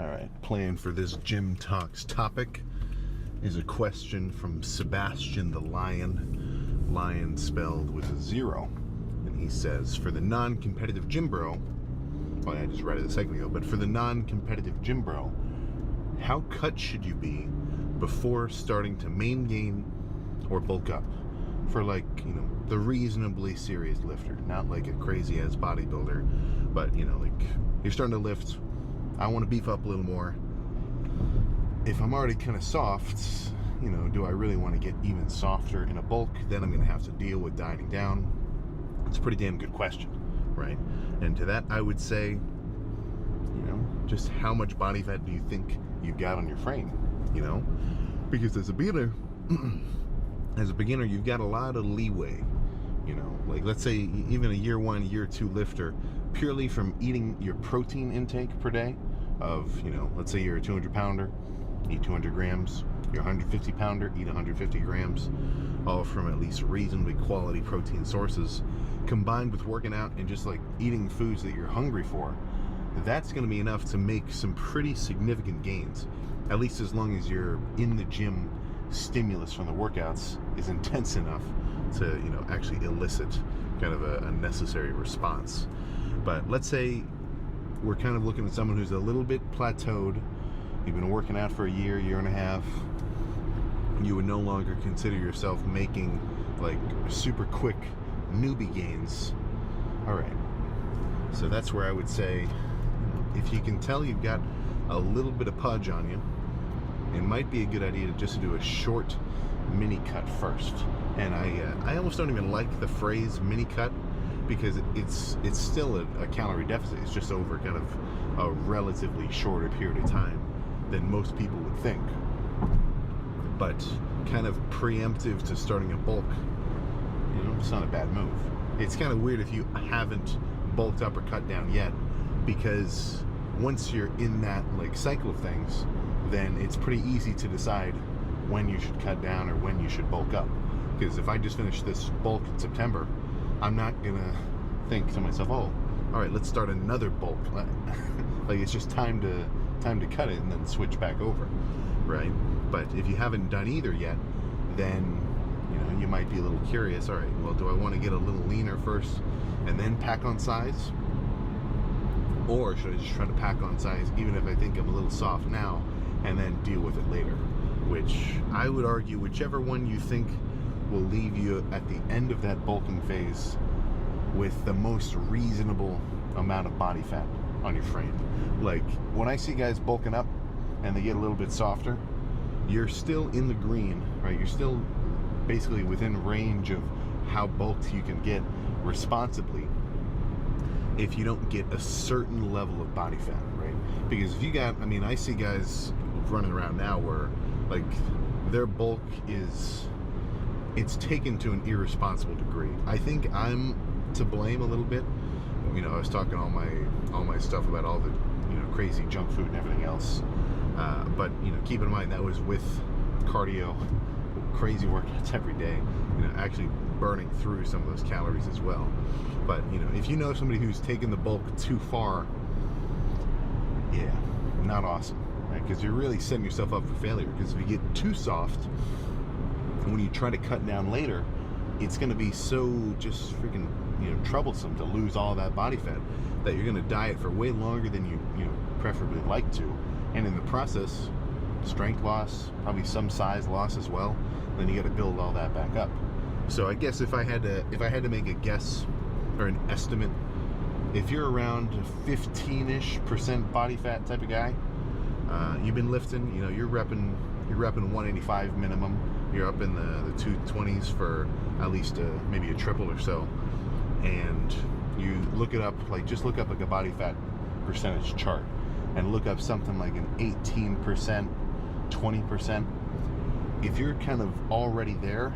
All right, plan for this Gym Talks topic is a question from Sebastian the Lion, lion spelled with a 0. And he says, for the non-competitive gym bro, well, I just read it a second ago, but for the non-competitive gym bro, how cut should you be before starting to main gain or bulk up? For, like, you know, the reasonably serious lifter, not like a crazy ass bodybuilder, but, you know, like, you're starting to lift, I want to beef up a little more. If I'm already kind of soft, you know, do I really want to get even softer in a bulk? Then I'm going to have to deal with dieting down. It's a pretty damn good question, right? And to that, I would say, you know, just how much body fat do you think you've got on your frame, you know? Because as a beginner, you've got a lot of leeway, you know, like let's say even a year 1, year 2 lifter, purely from eating your protein intake per day of, you know, let's say you're a 200 pounder, eat 200 grams, you're a 150 pounder, eat 150 grams, all from at least reasonably quality protein sources, combined with working out and just like eating foods that you're hungry for. That's going to be enough to make some pretty significant gains, at least as long as you're in the gym. Stimulus from the workouts is intense enough to, you know, actually elicit kind of a necessary response. But let's say we're kind of looking at someone who's a little bit plateaued. You've been working out for a year, year and a half. You would no longer consider yourself making like super quick newbie gains. All right, so that's where I would say, if you can tell you've got a little bit of pudge on you, it might be a good idea to just do a short mini cut first. And I almost don't even like the phrase mini cut, because it's still a calorie deficit. It's just over kind of a relatively shorter period of time than most people would think. But kind of preemptive to starting a bulk, you know, it's not a bad move. It's kind of weird if you haven't bulked up or cut down yet, because once you're in that like cycle of things, then it's pretty easy to decide when you should cut down or when you should bulk up. Because if I just finish this bulk in September, I'm not gonna think to myself, oh, all right, let's start another bulk. Like it's just time to cut it and then switch back over, right? But if you haven't done either yet, then you know you might be a little curious. All right, well, do I want to get a little leaner first and then pack on size? Or should I just try to pack on size even if I think I'm a little soft now and then deal with it later? Which I would argue, whichever one you think will leave you at the end of that bulking phase with the most reasonable amount of body fat on your frame. Like when I see guys bulking up and they get a little bit softer, you're still in the green, right? You're still basically within range of how bulked you can get responsibly if you don't get a certain level of body fat, right? Because if you got, I mean, I see guys running around now where like their bulk is, it's taken to an irresponsible degree. I think I'm to blame a little bit. You know, I was talking all my stuff about all the, you know, crazy junk food and everything else. But you know, keep in mind that was with cardio, crazy workouts every day. You know, actually burning through some of those calories as well. But you know, if you know somebody who's taken the bulk too far, yeah, not awesome, right? Because you're really setting yourself up for failure. Because if you get too soft, when you try to cut down later, it's going to be so just freaking, you know, troublesome to lose all that body fat that you're going to diet for way longer than you know, preferably like to, and in the process, strength loss, probably some size loss as well. Then you got to build all that back up. So I guess if I had to make a guess or an estimate, if you're around 15-ish% body fat type of guy, you've been lifting, you know, you're repping 185 minimum. You're up in the 220s for at least maybe a triple or so, and you look it up, like just look up like a body fat percentage chart and look up something like an 18%, 20%. If you're kind of already there,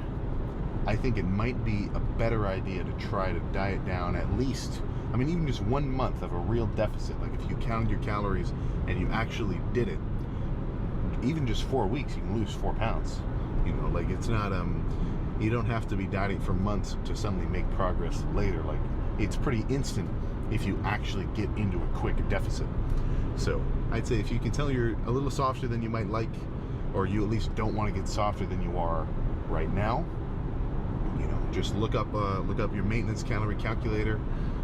I think it might be a better idea to try to diet down at least, I mean, even just 1 month of a real deficit. Like if you counted your calories and you actually did it, even just 4 weeks, you can lose 4 pounds. You know, like it's not, you don't have to be dieting for months to suddenly make progress later. Like it's pretty instant if you actually get into a quick deficit. So I'd say if you can tell you're a little softer than you might like, or you at least don't want to get softer than you are right now, you know, just look up your maintenance calorie calculator,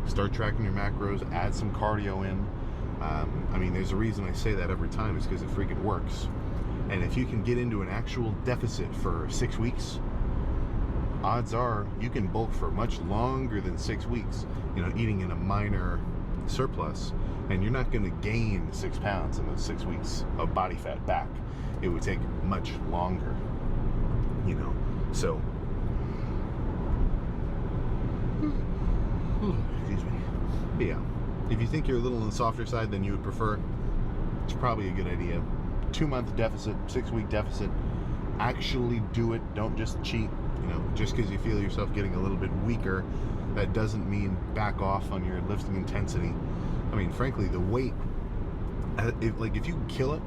start tracking your macros, add some cardio in. I mean, there's a reason I say that every time, is because it freaking works. And if you can get into an actual deficit for 6 weeks, odds are you can bulk for much longer than 6 weeks, you know, eating in a minor surplus, and you're not going to gain 6 pounds in those 6 weeks of body fat back. It would take much longer, you know. So excuse me. But yeah, if you think you're a little on the softer side than you would prefer, it's probably a good idea. 2-month deficit, 6-week deficit. Actually do it. Don't just cheat. You know, just because you feel yourself getting a little bit weaker, that doesn't mean back off on your lifting intensity. I mean, frankly, the weight, if you kill it,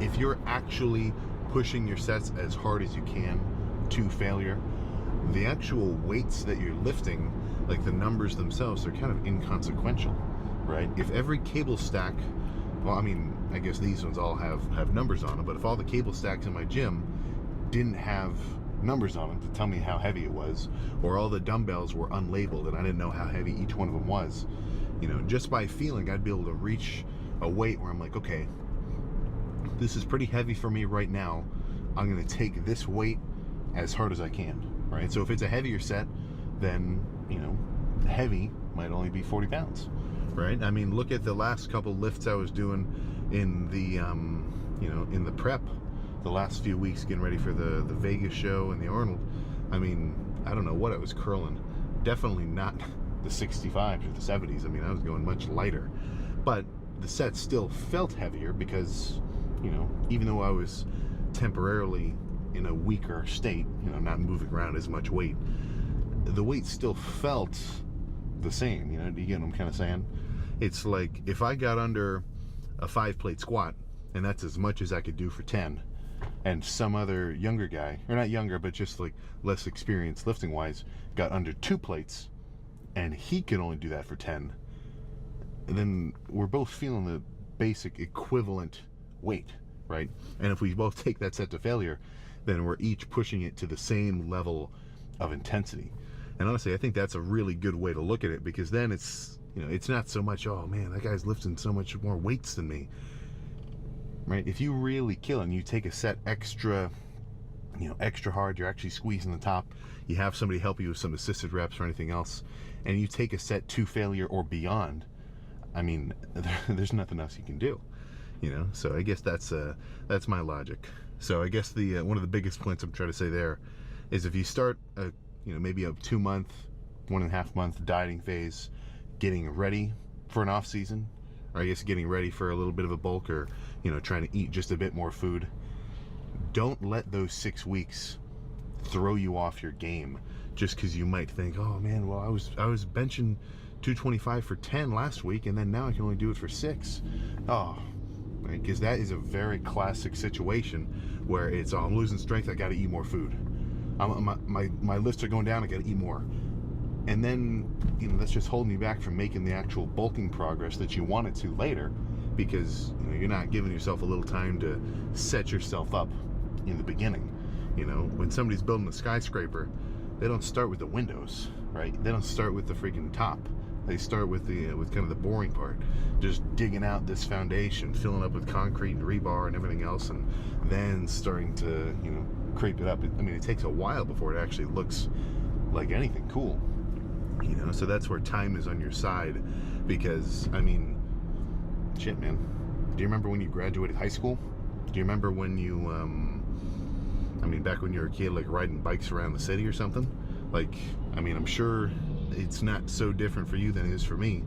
if you're actually pushing your sets as hard as you can to failure, the actual weights that you're lifting, like the numbers themselves, are kind of inconsequential, right? If every cable stack, well, I mean, I guess these ones all have numbers on them, but if all the cable stacks in my gym didn't have numbers on them to tell me how heavy it was, or all the dumbbells were unlabeled and I didn't know how heavy each one of them was, you know, just by feeling, I'd be able to reach a weight where I'm like, okay, this is pretty heavy for me right now. I'm going to take this weight as hard as I can, right? So if it's a heavier set, then, you know, heavy might only be 40 pounds, right? I mean, look at the last couple lifts I was doing in the, you know, in the prep, the last few weeks getting ready for the Vegas show and the Arnold. I mean, I don't know what I was curling. Definitely not the 65s or the 70s. I mean, I was going much lighter, but the set still felt heavier because, you know, even though I was temporarily in a weaker state, you know, not moving around as much weight, the weight still felt the same. You know, do you get what I'm kind of saying? It's like if I got under a 5-plate squat, and that's as much as I could do for 10, and some other younger guy, or not younger, but just like less experienced lifting wise, got under 2 plates, and he could only do that for 10, then we're both feeling the basic equivalent weight, right? And if we both take that set to failure, then we're each pushing it to the same level of intensity. And honestly, I think that's a really good way to look at it, because then it's, you know, it's not so much, oh man, that guy's lifting so much more weights than me, right? If you really kill and you take a set extra, you know, extra hard, you're actually squeezing the top, you have somebody help you with some assisted reps or anything else, and you take a set to failure or beyond, I mean, there's nothing else you can do, you know? So I guess that's my logic. So I guess the one of the biggest points I'm trying to say there is, if you start a, you know, maybe a 2-month, 1.5 month dieting phase, getting ready for an off season, or I guess getting ready for a little bit of a bulk, or, you know, trying to eat just a bit more food, don't let those 6 weeks throw you off your game just because you might think, oh man, well, I was benching 225 for 10 last week, and then now I can only do it for 6. Oh, right? Because that is a very classic situation where it's, oh, I'm losing strength, I got to eat more food. My lifts are going down, I got to eat more. And then, you know, that's just holding you back from making the actual bulking progress that you wanted to later, because, you know, you're not giving yourself a little time to set yourself up in the beginning. You know, when somebody's building a skyscraper, they don't start with the windows, right? They don't start with the freaking top. They start with the with kind of the boring part, just digging out this foundation, filling up with concrete and rebar and everything else, and then starting to, you know, creep it up. I mean, it takes a while before it actually looks like anything cool, you know? So that's where time is on your side, because, I mean, shit, man. Do you remember when you graduated high school? Do you remember when you, I mean, back when you were a kid, like riding bikes around the city or something? Like, I mean, I'm sure it's not so different for you than it is for me.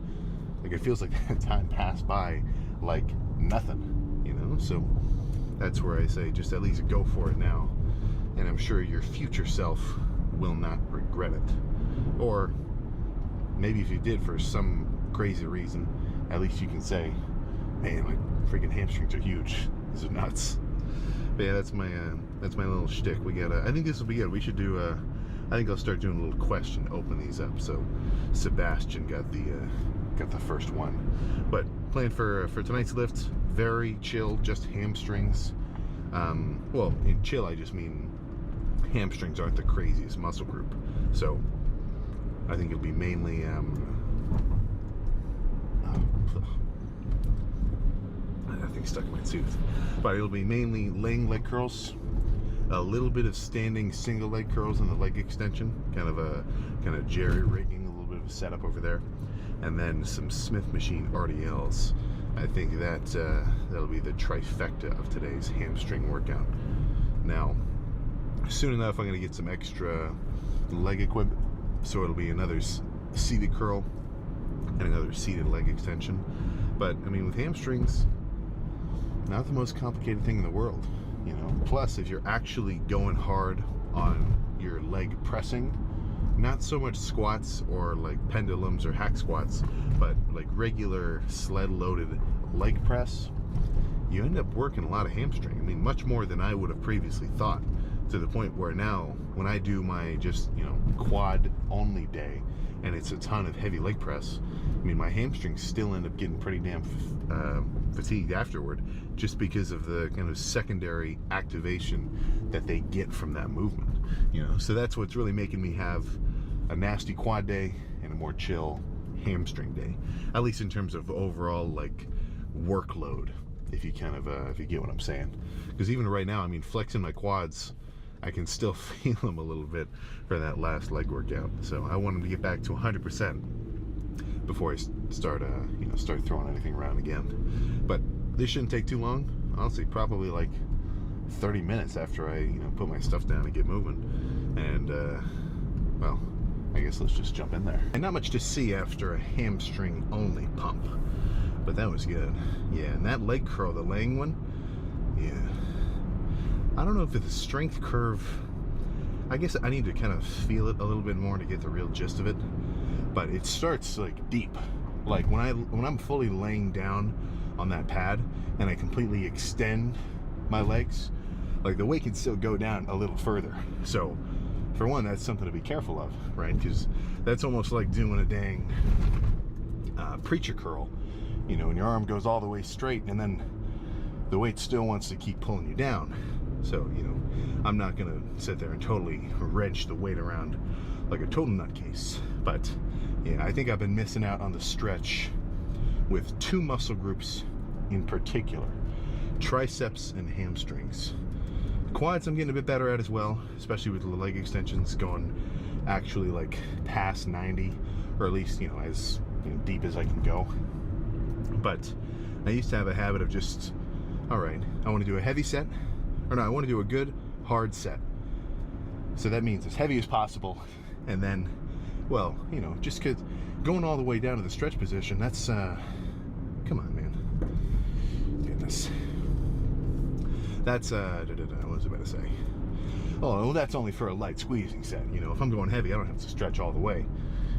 Like, it feels like that time passed by like nothing, you know? So that's where I say, just at least go for it now. And I'm sure your future self will not regret it. Or maybe if you did for some crazy reason, at least you can say, man, my freaking hamstrings are huge. These are nuts. But yeah, that's my little shtick. We gotta, I think this will be good. We should do I think I'll start doing a little question to open these up. So Sebastian got the first one. But plan for tonight's lift, very chill, just hamstrings. Well, in chill I just mean hamstrings aren't the craziest muscle group. So I think it'll be mainly that thing stuck in my tooth. But it'll be mainly laying leg curls, a little bit of standing single leg curls in the leg extension, kind of jerry rigging, a little bit of a setup over there, and then some Smith machine RDLs. I think that that'll be the trifecta of today's hamstring workout. Now, soon enough, I'm going to get some extra leg equipment, so it'll be another seated curl and another seated leg extension. But I mean, with hamstrings, not the most complicated thing in the world, you know. Plus, if you're actually going hard on your leg pressing, not so much squats or like pendulums or hack squats, but like regular sled loaded leg press, you end up working a lot of hamstring. I mean, much more than I would have previously thought, to the point where now when I do my just, you know, quad only day and it's a ton of heavy leg press, I mean, my hamstrings still end up getting pretty damn fatigued afterward, just because of the kind of secondary activation that they get from that movement, you know. So that's what's really making me have a nasty quad day and a more chill hamstring day, at least in terms of overall like workload, if you kind of if you get what I'm saying. Because even right now, I mean, flexing my quads, I can still feel them a little bit for that last leg workout. So I wanted to get back to 100% before I start you know, start throwing anything around again. But this shouldn't take too long, honestly. Probably like 30 minutes after I, you know, put my stuff down and get moving. And well, I guess let's just jump in there. And not much to see after a hamstring only pump, but that was good. Yeah, and that leg curl, the laying one, yeah, I don't know if it's a strength curve. I guess I need to kind of feel it a little bit more to get the real gist of it. But it starts like deep. Like when I'm fully laying down on that pad and I completely extend my legs, like the weight can still go down a little further. So for one, that's something to be careful of, right? Because that's almost like doing a dang preacher curl, you know, and your arm goes all the way straight and then the weight still wants to keep pulling you down. So, you know, I'm not gonna sit there and totally wrench the weight around like a total nutcase. But yeah, I think I've been missing out on the stretch with two muscle groups in particular, triceps and hamstrings. Quads I'm getting a bit better at as well, especially with the leg extensions going actually like past 90, or at least, you know, as, you know, deep as I can go. But I used to have a habit of just, all right, I want to do a heavy set, or no, I want to do a good hard set. So that means as heavy as possible, and then, well, you know, just cause going all the way down to the stretch position, that's come on, man, goodness, that's what was I about to say? Oh, well, that's only for a light squeezing set. You know, if I'm going heavy, I don't have to stretch all the way.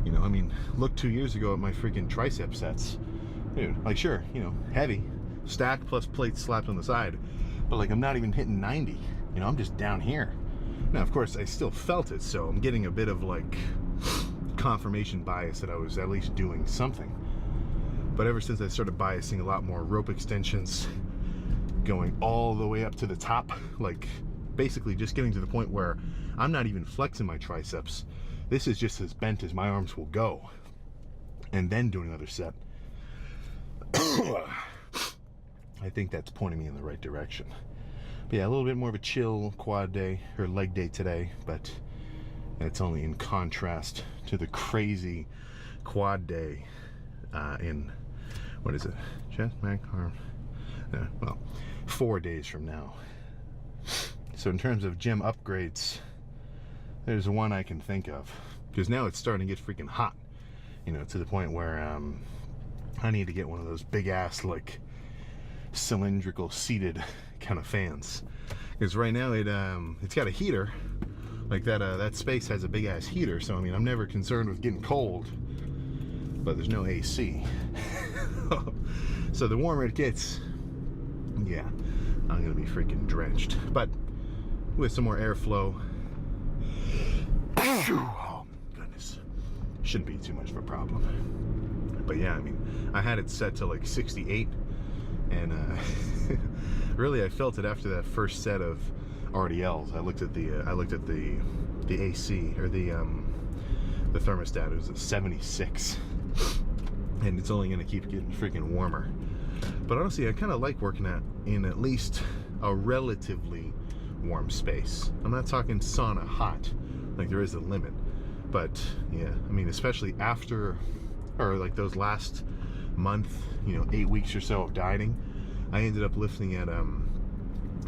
You know, I mean, look 2 years ago at my freaking tricep sets, dude. Like, sure, you know, heavy, stacked plus plates slapped on the side, but like I'm not even hitting 90. You know, I'm just down here. Now, of course, I still felt it, so I'm getting a bit of like confirmation bias that I was at least doing something. But ever since I started biasing a lot more rope extensions, going all the way up to the top, like basically just getting to the point where I'm not even flexing my triceps. This is just as bent as my arms will go. And then doing another set. I think that's pointing me in the right direction. But yeah, a little bit more of a chill quad day, or leg day today, but it's only in contrast to the crazy quad day in, what is it? Chest, back, arm? Yeah, well, 4 days from now. So in terms of gym upgrades, there's one I can think of, because now it's starting to get freaking hot, you know, to the point where I need to get one of those big ass like cylindrical seated kind of fans, because right now it's got a heater like that. That space has a big ass heater, so I mean, I'm never concerned with getting cold, but there's no AC. So the warmer it gets, yeah, I'm gonna be freaking drenched. But with some more airflow, oh goodness, shouldn't be too much of a problem. But yeah, I mean, I had it set to like 68, And really, I felt it after that first set of RDLs. I looked at the AC, or the thermostat. It was at 76, and it's only going to keep getting freaking warmer. But honestly, I kind of like working in at least a relatively warm space. I'm not talking sauna hot, like there is a limit. But yeah, I mean, especially after, or like those last month, 8 weeks or so of dieting, I ended up lifting at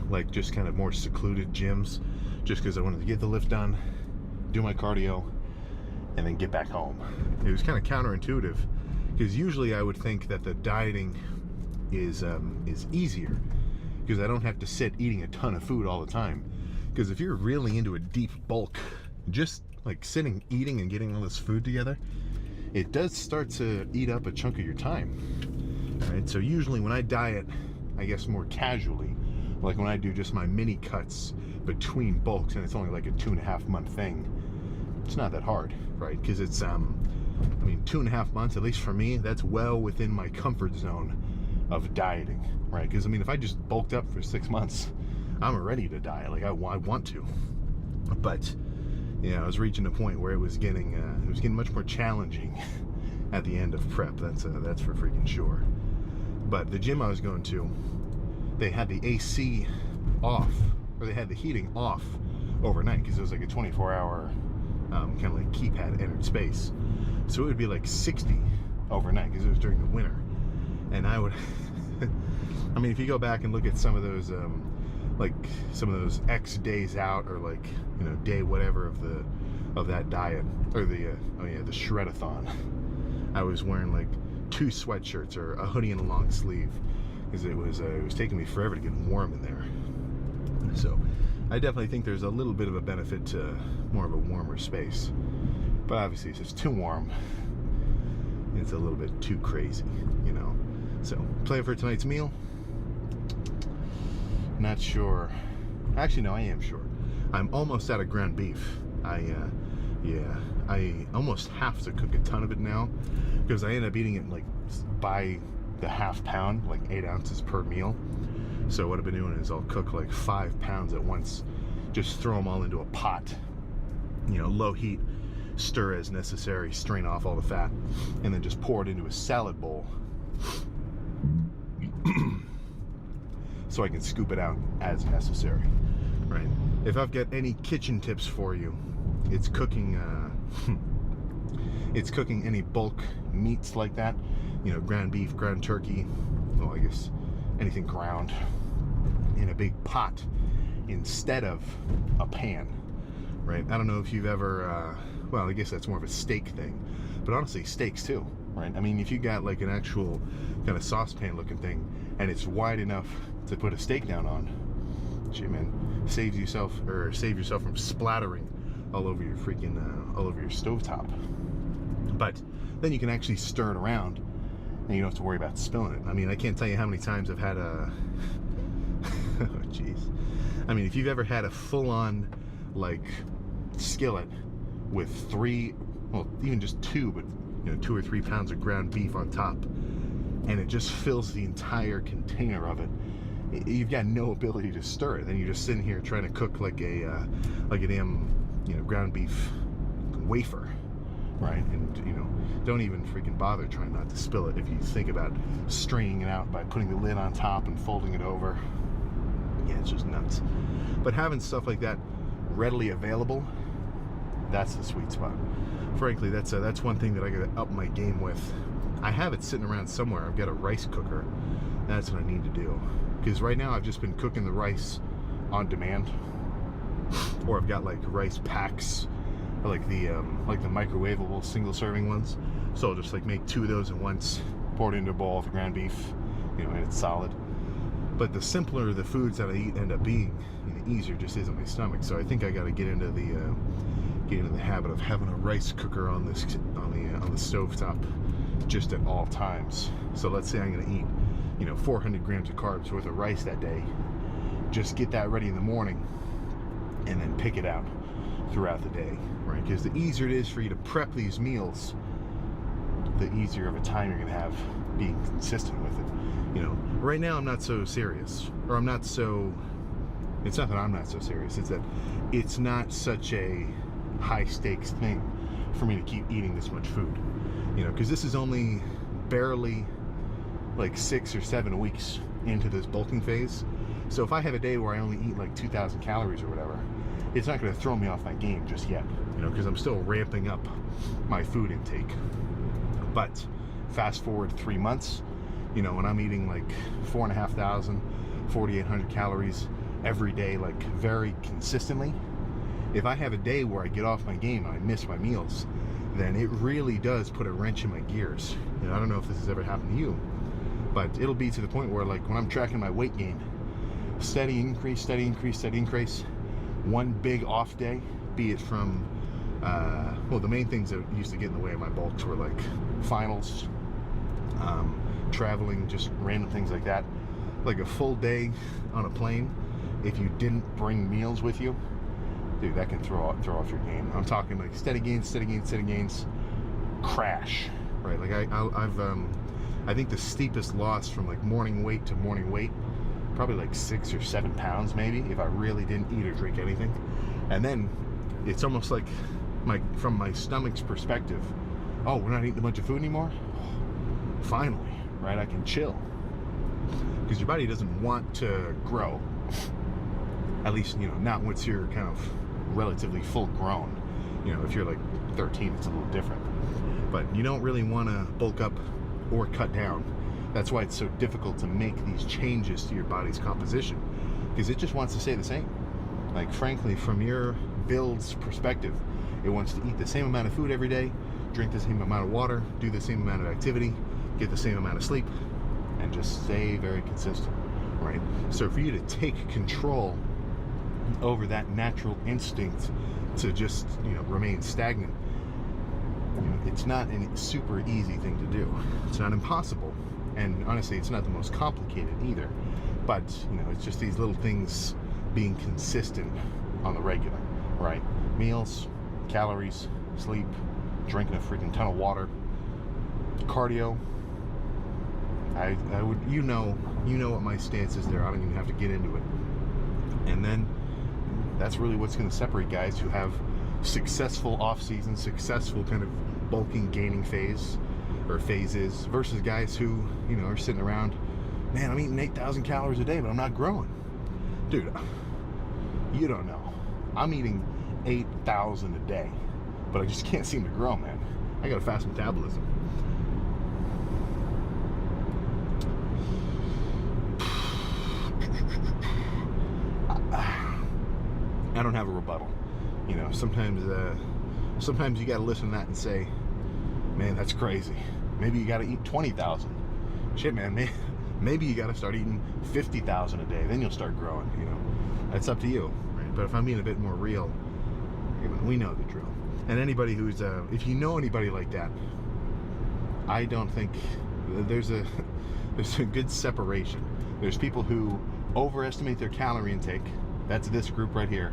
like just kind of more secluded gyms, just because I wanted to get the lift done, do my cardio, and then get back home. It was kind of counterintuitive, because usually I would think that the dieting is easier, because I don't have to sit eating a ton of food all the time. Because if you're really into a deep bulk, just like sitting, eating, and getting all this food together, it does start to eat up a chunk of your time. All right, so usually when I diet, I guess more casually, like when I do just my mini cuts between bulks, and it's only like a 2.5 month thing, it's not that hard, right? Because it's I mean, 2.5 months, at least for me, that's well within my comfort zone of dieting, right? Because I mean, if I just bulked up for 6 months, I'm ready to diet. Like I want to, but yeah, I was reaching a point where it was getting much more challenging at the end of prep. That's for freaking sure. But the gym I was going to, they had the AC off, or they had the heating off overnight, because it was like a 24-hour kind of like keypad entered space. So it would be like 60 overnight, because it was during the winter. And I would, I mean, if you go back and look at some of those, like some of those X days out, or like, day whatever of that diet, or the the shredathon, I was wearing like 2 sweatshirts or a hoodie and a long sleeve, because it was taking me forever to get warm in there. So I definitely think there's a little bit of a benefit to more of a warmer space, but obviously if it's too warm, it's a little bit too crazy, So plan for tonight's meal. Not sure. Actually, no, I am sure. I'm almost out of ground beef. I almost have to cook a ton of it now, because I end up eating it like by the half pound, like 8 ounces per meal. So what I've been doing is I'll cook like 5 pounds at once, just throw them all into a pot, low heat, stir as necessary, strain off all the fat, and then just pour it into a salad bowl so I can scoop it out as necessary, right? If I've got any kitchen tips for you, it's cooking it's cooking any bulk meats like that, ground beef, ground turkey, well, I guess anything ground, in a big pot instead of a pan, right? I don't know if you've ever well, I guess that's more of a steak thing, but honestly, steaks too, right? I mean, if you got like an actual kind of saucepan looking thing, and it's wide enough to put a steak down on, shit, man, save yourself from splattering all over your freaking all over your stovetop. But then you can actually stir it around, and you don't have to worry about spilling it. I mean, I can't tell you how many times I've had a oh jeez, I mean, if you've ever had a full-on like skillet with 3, well, even just 2, but 2 or 3 pounds of ground beef on top, and it just fills the entire container of it, you've got no ability to stir it. Then you're just sitting here trying to cook like a damn ground beef wafer, right? And don't even freaking bother trying not to spill it if you think about straining it out by putting the lid on top and folding it over. Yeah, it's just nuts. But having stuff like that readily available, that's the sweet spot. Frankly, that's one thing that I gotta up my game with. I have it sitting around somewhere. I've got a rice cooker. That's what I need to do, because right now I've just been cooking the rice on demand, or I've got like rice packs, like the microwavable single serving ones. So I'll just like make 2 of those at once, pour it into a bowl of ground beef, and it's solid. But the simpler the foods that I eat end up being, the easier it just is on my stomach. So I think I got to get into the habit of having a rice cooker on the stovetop just at all times. So let's say I'm going to eat 400 grams of carbs worth of rice that day. Just get that ready in the morning, and then pick it out throughout the day, right? Because the easier it is for you to prep these meals, the easier of a time you're going to have being consistent with it. You know, right now I'm not so serious, or I'm not so, it's not that I'm not so serious, it's that it's not such a high stakes thing for me to keep eating this much food, you know, because this is only barely like 6 or 7 weeks into this bulking phase. So if I have a day where I only eat like 2,000 calories or whatever, it's not going to throw me off my game just yet, you know, because I'm still ramping up my food intake. But fast forward 3 months, you know, when I'm eating like 4,500, 4,800 calories every day, like very consistently, if I have a day where I get off my game and I miss my meals, then it really does put a wrench in my gears. You know, I don't know if this has ever happened to you, but it'll be to the point where, like, when I'm tracking my weight gain, steady increase, steady increase, steady increase, one big off day, be it from, well, the main things that used to get in the way of my bulks were like finals, traveling, just random things like that. Like a full day on a plane, if you didn't bring meals with you, dude, that can throw off your game. I'm talking like steady gains, steady gains, steady gains, crash, right? Like I think the steepest loss from like morning weight to morning weight, probably like 6 or 7 pounds maybe, if I really didn't eat or drink anything. And then it's almost like from my stomach's perspective, oh, we're not eating a bunch of food anymore? Finally, right? I can chill. Because your body doesn't want to grow. At least, you know, not once you're kind of relatively full grown. You know, if you're like 13, it's a little different. But you don't really want to bulk up or cut down. That's why it's so difficult to make these changes to your body's composition, because it just wants to stay the same. Like, frankly, from your build's perspective, it wants to eat the same amount of food every day, drink the same amount of water, do the same amount of activity, get the same amount of sleep, and just stay very consistent, right? So for you to take control over that natural instinct to just, you know, remain stagnant, you know, it's not a super easy thing to do. It's not impossible, and honestly, it's not the most complicated either. But, you know, it's just these little things being consistent on the regular, right? Meals, calories, sleep, drinking a freaking ton of water, cardio. I would, you know what my stance is there. I don't even have to get into it. And then that's really what's going to separate guys who have successful off season, successful kind of bulking, gaining phase or phases, versus guys who, you know, are sitting around, man, I'm eating 8,000 calories a day, but I'm not growing. Dude, you don't know. I'm eating 8,000 a day, but I just can't seem to grow, man. I got a fast metabolism. I don't have a rebuttal. You know, sometimes you got to listen to that and say, man, that's crazy. Maybe you got to eat 20,000. Shit, man, maybe you got to start eating 50,000 a day. Then you'll start growing, you know. That's up to you, right? But if I'm being a bit more real, you know, we know the drill. And anybody who's, if you know anybody like that, I don't think there's a good separation. There's people who overestimate their calorie intake. That's this group right here.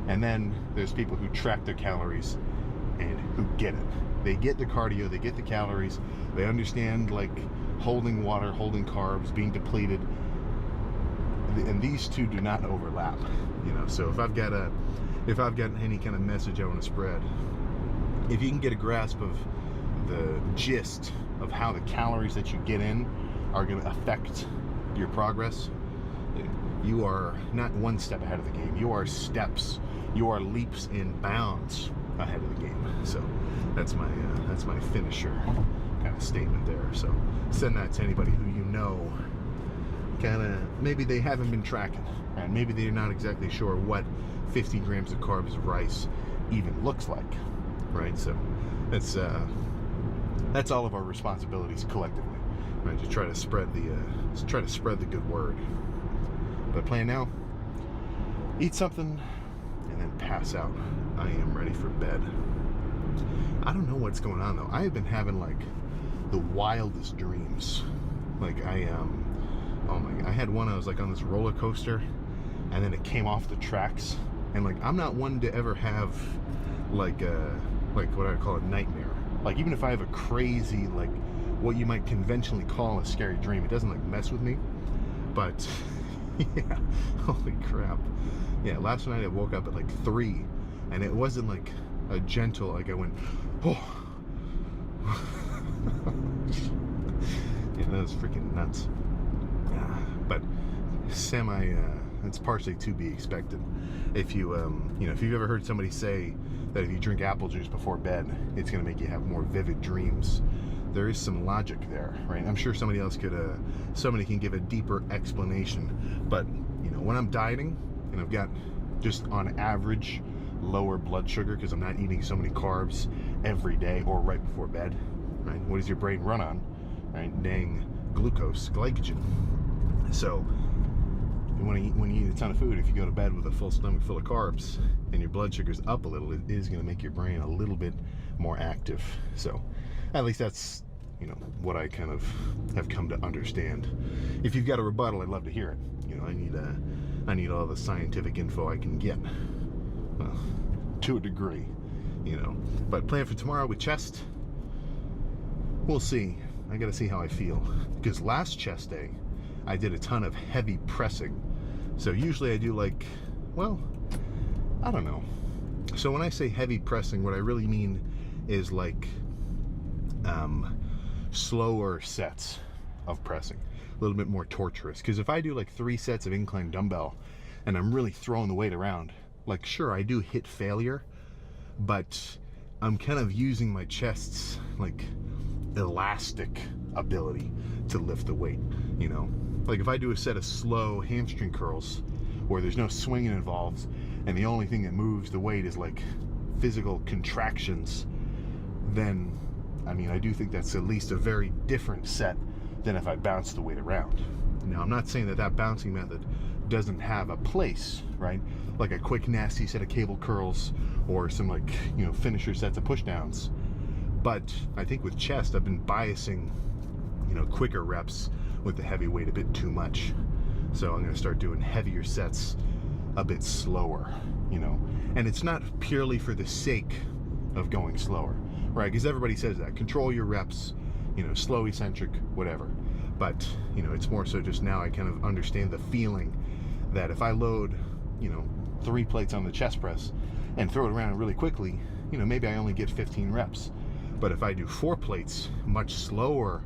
And then there's people who track their calories and who get it. They get the cardio, they get the calories, they understand, like, holding water, holding carbs, being depleted. And these two do not overlap, you know. So if I've got any kind of message I want to spread, if you can get a grasp of the gist of how the calories that you get in are going to affect your progress, you are not one step ahead of the game. You are steps, you are leaps and bounds ahead of the game. So that's my finisher kind of statement there. So send that to anybody who you know, kind of, maybe they haven't been tracking, and maybe they're not exactly sure what 50 grams of carbs of rice even looks like, right? So that's all of our responsibilities collectively, right? To try to spread the good word. But plan now, eat something, and then pass out. I am ready for bed. I don't know what's going on though. I have been having like the wildest dreams. Like I had one, I was like on this roller coaster, and then it came off the tracks. And like, I'm not one to ever have like what I call a nightmare. Like, even if I have a crazy like what you might conventionally call a scary dream. It doesn't like mess with me, but yeah, holy crap. Yeah, last night I woke up at like 3, and it wasn't like a gentle, like I went, oh. Yeah, that was freaking nuts. But it's partially to be expected. If you, if you've ever heard somebody say that if you drink apple juice before bed, it's going to make you have more vivid dreams, there is some logic there, right? I'm sure somebody can give a deeper explanation. But, when I'm dieting and I've got just on average lower blood sugar because I'm not eating so many carbs every day or right before bed, right? What does your brain run on? Right? Dang glucose, glycogen. So when you eat a ton of food, if you go to bed with a full stomach full of carbs and your blood sugar's up a little, it is going to make your brain a little bit more active. So at least that's what I kind of have come to understand. If you've got a rebuttal, I'd love to hear it. I need all the scientific info I can get, to a degree, But plan for tomorrow with chest. We'll see. I gotta see how I feel, because last chest day I did a ton of heavy pressing. So usually I do like, well, I don't know. So when I say heavy pressing, what I really mean is like slower sets of pressing, a little bit more torturous. Because if I do like 3 sets of incline dumbbell and I'm really throwing the weight around, like sure I do hit failure, but I'm kind of using my chest's like elastic ability to lift the weight. Like if I do a set of slow hamstring curls where there's no swinging involved and the only thing that moves the weight is like physical contractions, then I do think that's at least a very different set than if I bounce the weight around. Now, I'm not saying that bouncing method doesn't have a place, right? Like a quick nasty set of cable curls or some like finisher sets of push downs. But I think with chest, I've been biasing quicker reps with the heavy weight a bit too much. So I'm going to start doing heavier sets a bit slower, and it's not purely for the sake of going slower, right? Because everybody says that, control your reps, slow eccentric, whatever. But it's more so just now I kind of understand the feeling that if I load 3 plates on the chest press and throw it around really quickly, maybe I only get 15 reps. But if I do 4 plates much slower,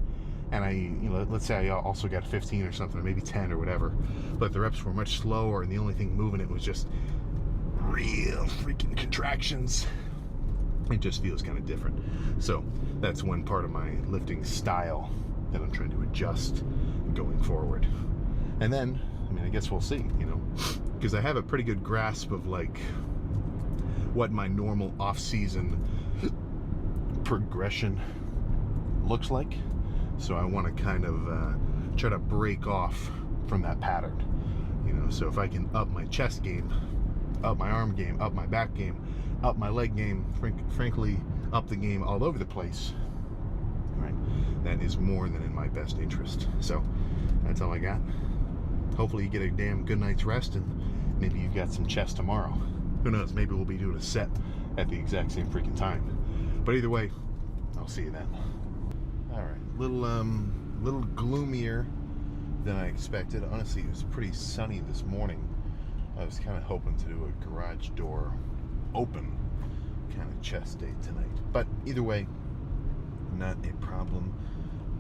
and I, let's say I also got 15 or something, or maybe 10 or whatever, but the reps were much slower and the only thing moving it was just real freaking contractions, it just feels kind of different. So that's one part of my lifting style that I'm trying to adjust going forward. And then, I guess we'll see, because I have a pretty good grasp of like what my normal off-season progression looks like. So I want to kind of try to break off from that pattern. So if I can up my chest game, up my arm game, up my back game, up my leg game, frankly, up the game all over the place, right? That is more than in my best interest. So that's all I got. Hopefully you get a damn good night's rest, and maybe you've got some chest tomorrow. Who knows? Maybe we'll be doing a set at the exact same freaking time. But either way, I'll see you then. All right, little gloomier than I expected. Honestly, it was pretty sunny this morning. I was kind of hoping to do a garage door open kind of chest day tonight. But either way, not a problem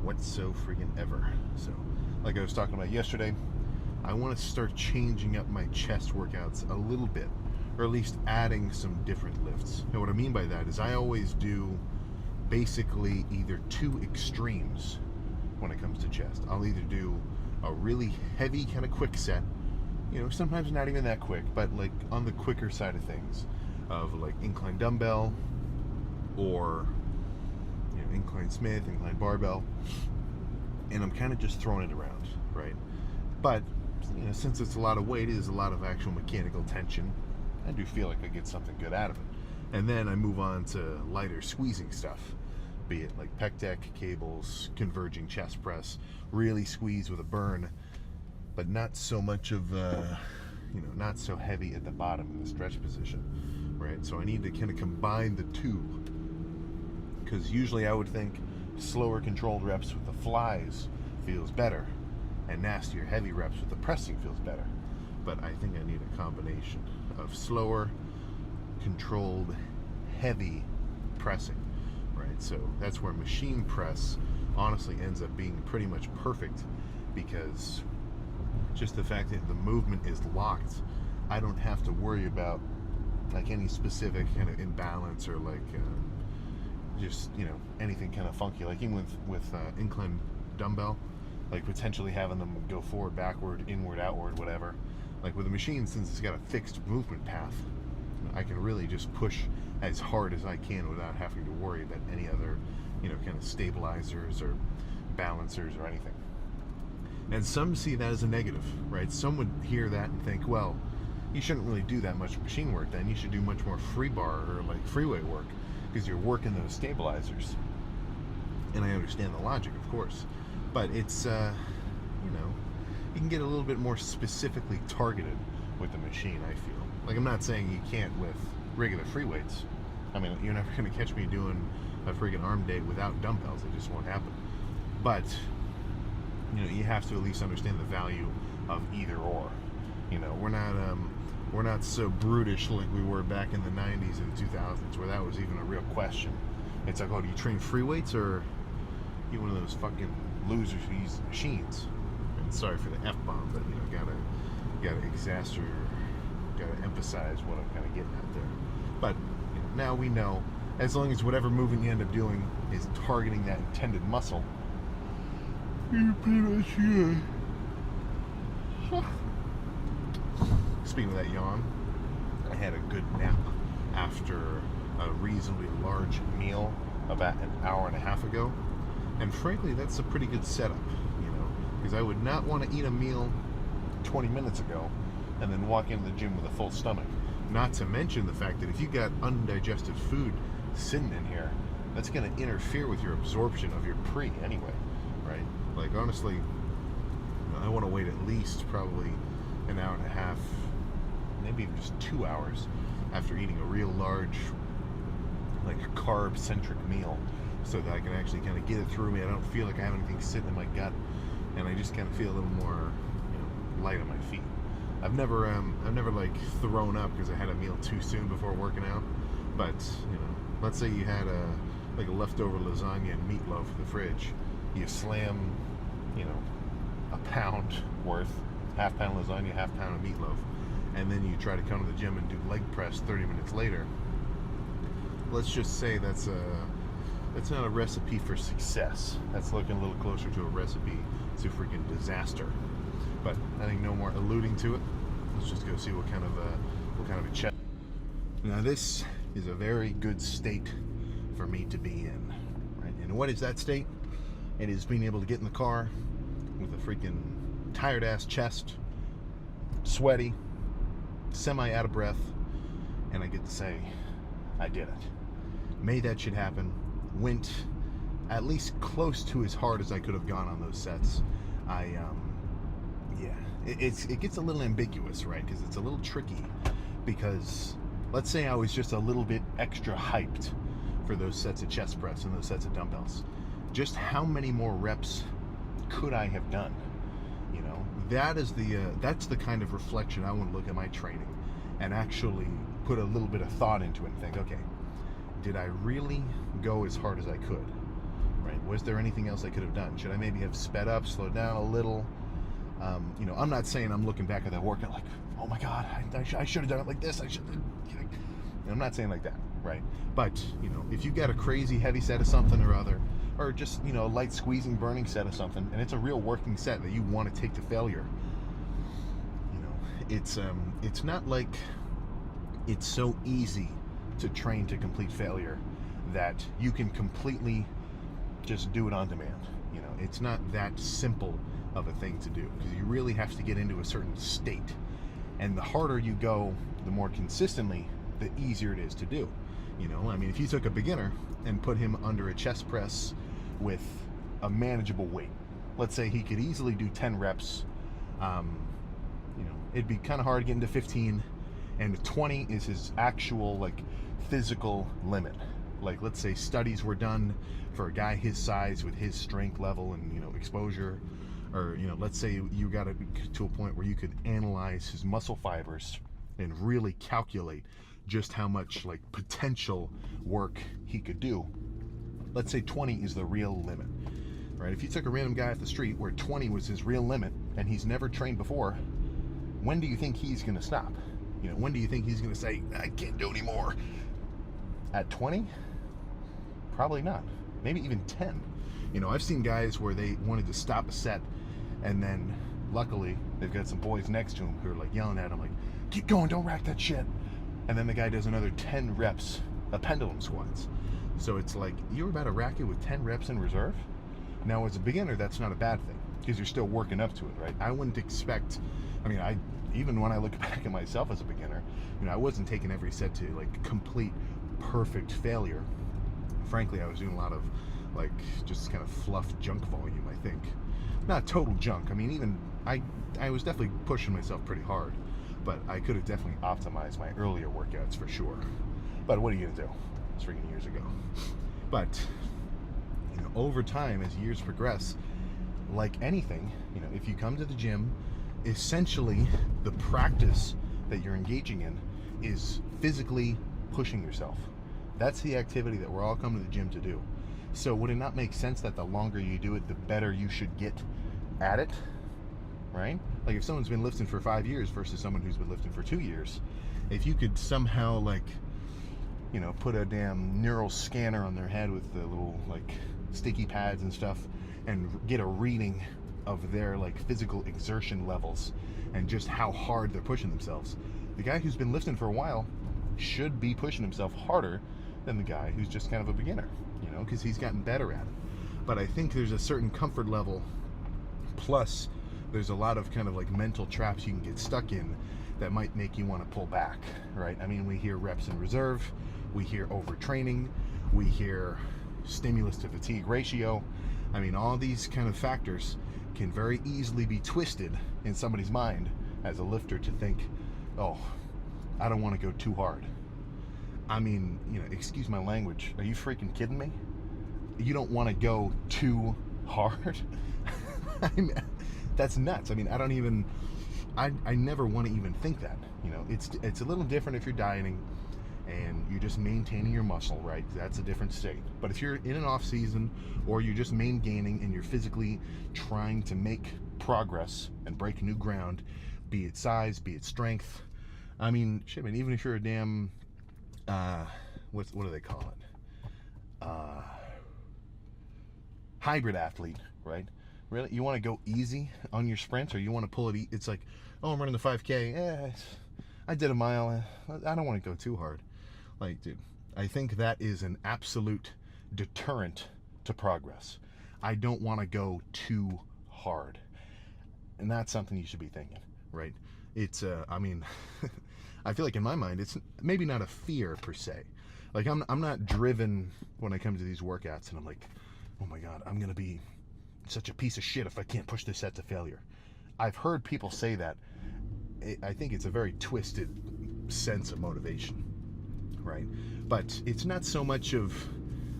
whatsoever. So, like I was talking about yesterday, I want to start changing up my chest workouts a little bit, or at least adding some different lifts. Now, what I mean by that is I always do basically either 2 extremes when it comes to chest. I'll either do a really heavy kind of quick set, sometimes not even that quick, but like on the quicker side of things, of like incline dumbbell or incline Smith, incline barbell, and I'm kind of just throwing it around, right? But since it's a lot of weight, it is a lot of actual mechanical tension, I do feel like I get something good out of it. And then I move on to lighter squeezing stuff, be it like pec deck, cables, converging chest press, really squeeze with a burn, but not so much of not so heavy at the bottom in the stretch position, right? So I need to kind of combine the two, because usually I would think slower controlled reps with the flies feels better, and nastier heavy reps with the pressing feels better. But I think I need a combination of slower controlled heavy pressing, right? So that's where machine press honestly ends up being pretty much perfect, because just the fact that the movement is locked, I don't have to worry about like any specific kind of imbalance or like just, you know, anything kind of funky. Like even with incline dumbbell, like potentially having them go forward, backward, inward, outward, whatever. Like with a machine, since it's got a fixed movement path, I can really just push as hard as I can without having to worry about any other, you know, kind of stabilizers or balancers or anything. And some see that as a negative, right? Some would hear that and think, well, you shouldn't really do that much machine work then. You should do much more free bar or like free weight work, because you're working those stabilizers. And I understand the logic, of course. But it's, you know, you can get a little bit more specifically targeted with the machine, I feel. Like, I'm not saying you can't with regular free weights. I mean, you're never going to catch me doing a friggin' arm day without dumbbells. It just won't happen. But, you know, you have to at least understand the value of either or. You know, we're not so brutish like we were back in the 90s and 2000s, where that was even a real question. It's like, oh, do you train free weights, or you one of those fucking losers who use machines? And sorry for the F-bomb, but, you know, gotta emphasize what I'm kind of getting at there. But, you know, now we know, as long as whatever movement you end up doing is targeting that intended muscle, you're pretty much good. Speaking of that yawn, I had a good nap after a reasonably large meal about an hour and a half ago. And frankly, that's a pretty good setup, you know, because I would not want to eat a meal 20 minutes ago and then walk into the gym with a full stomach. Not to mention the fact that if you got undigested food sitting in here, that's going to interfere with your absorption of your pre anyway, right? Like, honestly, I want to wait at least probably an hour and a half, maybe even just 2 hours after eating a real large, like, carb-centric meal, so that I can actually kind of get it through me. I don't feel like I have anything sitting in my gut, and I just kind of feel a little more, you know, light on my feet. I've never like thrown up because I had a meal too soon before working out. But, you know, let's say you had a leftover lasagna and meatloaf in the fridge. You slam, you know, a pound worth, half-pound lasagna, half-pound of meatloaf, and then you try to come to the gym and do leg press 30 minutes later. Let's just say that's not a recipe for success. That's looking a little closer to a recipe to freaking disaster. But I think no more alluding to it. Let's just go see what kind of a chest. Now this is a very good state for me to be in, right? And what is that state? It is being able to get in the car with a freaking tired ass chest, sweaty, semi out of breath, and I get to say, I did it. Made that shit happen. Went at least close to as hard as I could have gone on those sets. It gets a little ambiguous, right? Because it's a little tricky. Because let's say I was just a little bit extra hyped for those sets of chest press and those sets of dumbbells. Just how many more reps could I have done? You know, that's the kind of reflection I want to look at my training and actually put a little bit of thought into it and think, okay, did I really go as hard as I could? Right? Was there anything else I could have done? Should I maybe have sped up, slowed down a little? You know, I'm not saying I'm looking back at that workout like, oh my God, I should have done it like this. I'm not saying like that, right? But, you know, if you got a crazy heavy set of something or other, or just, you know, a light squeezing, burning set of something, and it's a real working set that you want to take to failure, you know, it's not like it's so easy to train to complete failure that you can completely just do it on demand. You know, it's not that simple of a thing to do, because you really have to get into a certain state, and the harder you go, the more consistently, the easier it is to do. You know, I mean, if you took a beginner and put him under a chest press with a manageable weight, let's say he could easily do 10 reps, you know, it'd be kind of hard to get into 15, and 20 is his actual, like, physical limit. like let's say studies were done for a guy his size with his strength level and, you know, exposure, or, you know, let's say you got to a point where you could analyze his muscle fibers and really calculate just how much like potential work he could do. Let's say 20 is the real limit, right? If you took a random guy off the street where 20 was his real limit and he's never trained before, when do you think he's going to stop? You know, when do you think he's going to say, I can't do anymore? At 20? Probably not. Maybe even 10. You know, I've seen guys where they wanted to stop a set, and then luckily they've got some boys next to him who are like yelling at him like, keep going, don't rack that shit. And then the guy does another 10 reps of pendulum squats. So it's like, you were about to rack it with 10 reps in reserve? Now as a beginner, that's not a bad thing, because you're still working up to it, right? I wouldn't expect, I mean, even when I look back at myself as a beginner, you know, I wasn't taking every set to like complete perfect failure. Frankly, I was doing a lot of like just kind of fluff junk volume, I think. Not total junk. I mean, even I was definitely pushing myself pretty hard, but I could have definitely optimized my earlier workouts for sure. But what are you gonna do? It's freaking years ago. But you know, over time, as years progress, like anything, you know, if you come to the gym, essentially the practice that you're engaging in is physically pushing yourself. That's the activity that we're all coming to the gym to do. So would it not make sense that the longer you do it, the better you should get at it, right? Like if someone's been lifting for 5 years versus someone who's been lifting for 2 years, if you could somehow like, you know, put a damn neural scanner on their head with the little like sticky pads and stuff and get a reading of their like physical exertion levels and just how hard they're pushing themselves, the guy who's been lifting for a while should be pushing himself harder than the guy who's just kind of a beginner, you know, because he's gotten better at it. But I think there's a certain comfort level, plus there's a lot of kind of like mental traps you can get stuck in that might make you want to pull back, right? I mean, we hear reps in reserve, we hear overtraining, we hear stimulus to fatigue ratio. I mean, all these kind of factors can very easily be twisted in somebody's mind as a lifter to think, oh, I don't want to go too hard. I mean, you know, excuse my language, are you freaking kidding me? You don't want to go too hard? I mean, that's nuts. I mean, I never want to even think that. You know, it's a little different if you're dieting and you're just maintaining your muscle, right? That's a different state. But if you're in an off season or you're just maintaining and you're physically trying to make progress and break new ground, be it size, be it strength, I mean, shit, man, even if you're a damn, what do they call it? Hybrid athlete, right? Really, you want to go easy on your sprints, or you want to pull it? It's like, oh, I'm running the 5K. I did a mile. I don't want to go too hard. Like, dude, I think that is an absolute deterrent to progress. I don't want to go too hard, and that's something you should be thinking, right? It's, I mean, I feel like in my mind, it's maybe not a fear per se. Like I'm not driven when I come to these workouts, and I'm like, oh my God, I'm gonna be such a piece of shit if I can't push this set to failure. I've heard people say that. I think it's a very twisted sense of motivation, right? But it's not so much of,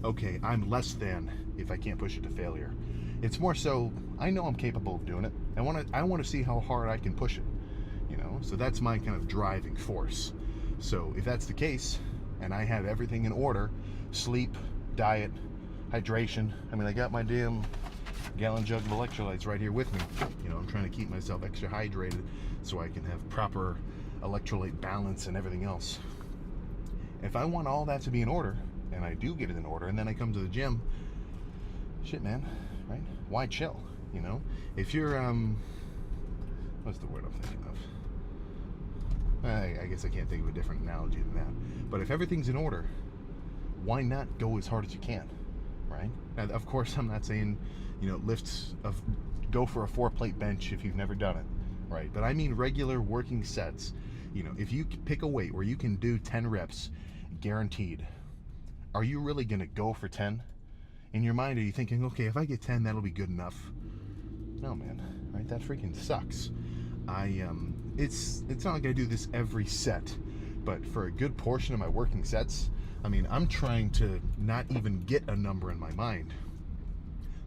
okay, I'm less than if I can't push it to failure. It's more so, I know I'm capable of doing it. I want to see how hard I can push it, you know? So that's my kind of driving force. So if that's the case, and I have everything in order, sleep, diet, hydration, I mean, I got my damn gallon jug of electrolytes right here with me. You know, I'm trying to keep myself extra hydrated so I can have proper electrolyte balance and everything else. If I want all that to be in order, and I do get it in order, and then I come to the gym, shit, man, right? Why chill, you know? If you're, what's the word I'm thinking of? I guess I can't think of a different analogy than that. But if everything's in order, why not go as hard as you can, right? And of course, I'm not saying, you know, go for a 4-plate bench if you've never done it, right? But I mean regular working sets. You know, if you pick a weight where you can do 10 reps, guaranteed, are you really gonna go for 10? In your mind, are you thinking, okay, if I get 10, that'll be good enough? No, man, right? That freaking sucks. It's not like I do this every set, but for a good portion of my working sets, I mean, I'm trying to not even get a number in my mind.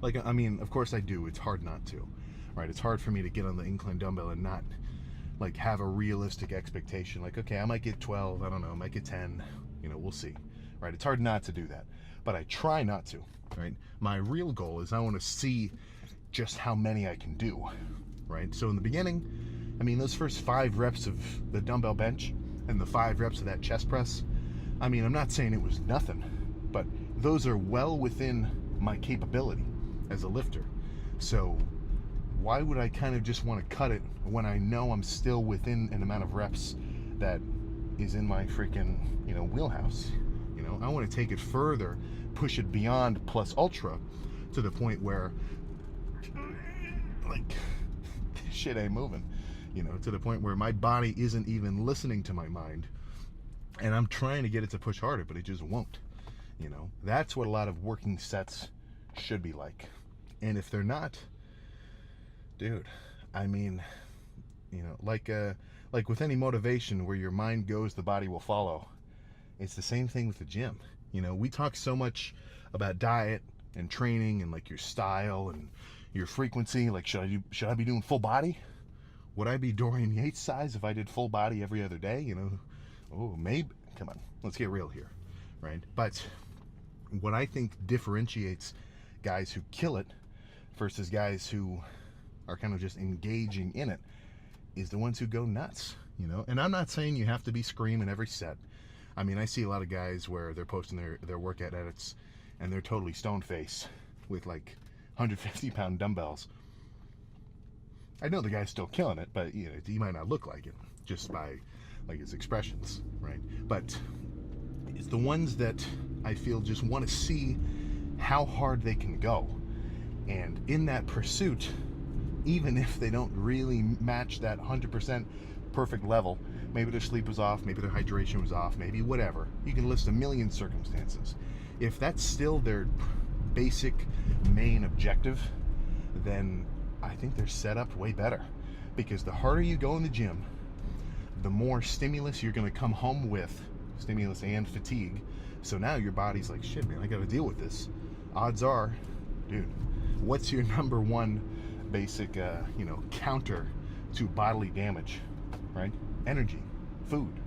Like, I mean, of course I do. It's hard not to, right? It's hard for me to get on the incline dumbbell and not, like, have a realistic expectation. Like, okay, I might get 12, I don't know, I might get 10, you know, we'll see, right? It's hard not to do that, but I try not to, right? My real goal is I want to see just how many I can do, right? So in the beginning, I mean, those first 5 reps of the dumbbell bench and the 5 reps of that chest press, I mean, I'm not saying it was nothing, but those are well within my capability as a lifter. So why would I kind of just want to cut it when I know I'm still within an amount of reps that is in my freaking, you know, wheelhouse? You know, I want to take it further, push it beyond plus ultra to the point where, like, this shit ain't moving, you know, to the point where my body isn't even listening to my mind, and I'm trying to get it to push harder, but it just won't. You know, that's what a lot of working sets should be like. And if they're not, dude, I mean, you know, like with any motivation, where your mind goes, the body will follow. It's the same thing with the gym. You know, we talk so much about diet and training and like your style and your frequency. Like, should I be doing full body? Would I be Dorian Yates size if I did full body every other day? You know, oh, maybe. Come on, let's get real here, right? But what I think differentiates guys who kill it versus guys who are kind of just engaging in it is the ones who go nuts, you know? And I'm not saying you have to be screaming every set. I mean, I see a lot of guys where they're posting their workout edits and they're totally stone-faced with like 150-pound dumbbells. I know the guy's still killing it, but you know, he might not look like it just by like his expressions, right? But it's the ones that I feel just want to see how hard they can go. And in that pursuit, even if they don't really match that 100% perfect level, maybe their sleep was off, maybe their hydration was off, maybe whatever. You can list a million circumstances. If that's still their basic main objective, then I think they're set up way better. Because the harder you go in the gym, the more stimulus you're going to come home with, stimulus and fatigue. So now your body's like, shit, man, I got to deal with this. Odds are, dude, what's your number one basic, you know, counter to bodily damage, right? Energy, food.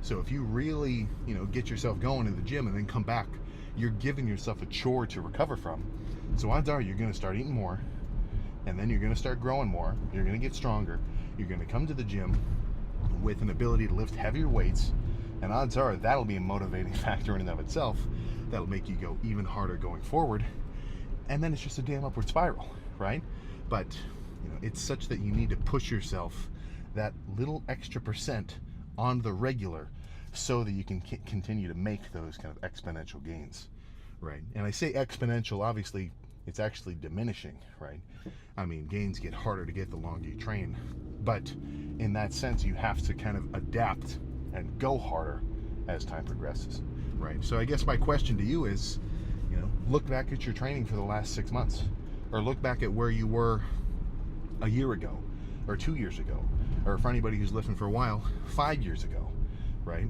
So if you really, you know, get yourself going in the gym and then come back, you're giving yourself a chore to recover from. So odds are you're going to start eating more, and then you're going to start growing more. You're going to get stronger. You're going to come to the gym with an ability to lift heavier weights, and odds are that'll be a motivating factor in and of itself. That'll make you go even harder going forward, and then it's just a damn upward spiral, right? But you know, it's such that you need to push yourself that little extra percent on the regular so that you can continue to make those kind of exponential gains, right? And I say exponential, obviously it's actually diminishing, right? I mean, gains get harder to get the longer you train, but in that sense you have to kind of adapt and go harder as time progresses, right? So I guess my question to you is, you know, look back at your training for the last 6 months, or look back at where you were a year ago or 2 years ago, or for anybody who's lifting for a while, 5 years ago, right?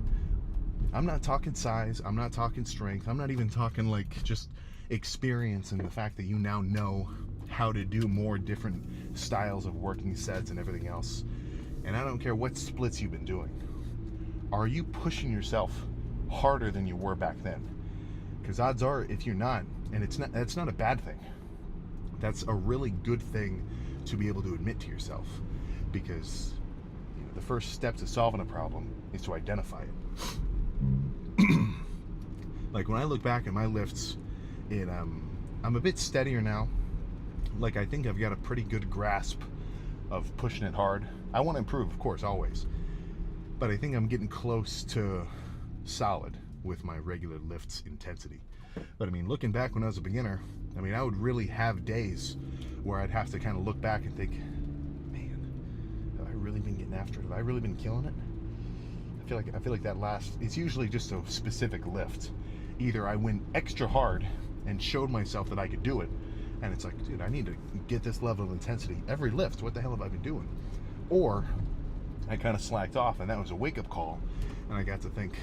I'm not talking size, I'm not talking strength, I'm not even talking like just experience and the fact that you now know how to do more different styles of working sets and everything else. And I don't care what splits you've been doing. Are you pushing yourself harder than you were back then? Because odds are, if you're not, and that's not a bad thing. That's a really good thing to be able to admit to yourself, because you know, the first step to solving a problem is to identify it. Like when I look back at my lifts, I'm a bit steadier now. Like I think I've got a pretty good grasp of pushing it hard. I want to improve, of course, always, but I think I'm getting close to solid with my regular lifts intensity. But I mean, looking back when I was a beginner, I mean, I would really have days where I'd have to kind of look back and think, man, have I really been getting after it? Have I really been killing it? I feel like that it's usually just a specific lift. Either I went extra hard and showed myself that I could do it, and it's like, dude, I need to get this level of intensity every lift. What the hell have I been doing? Or I kind of slacked off, and that was a wake-up call, and I got to think,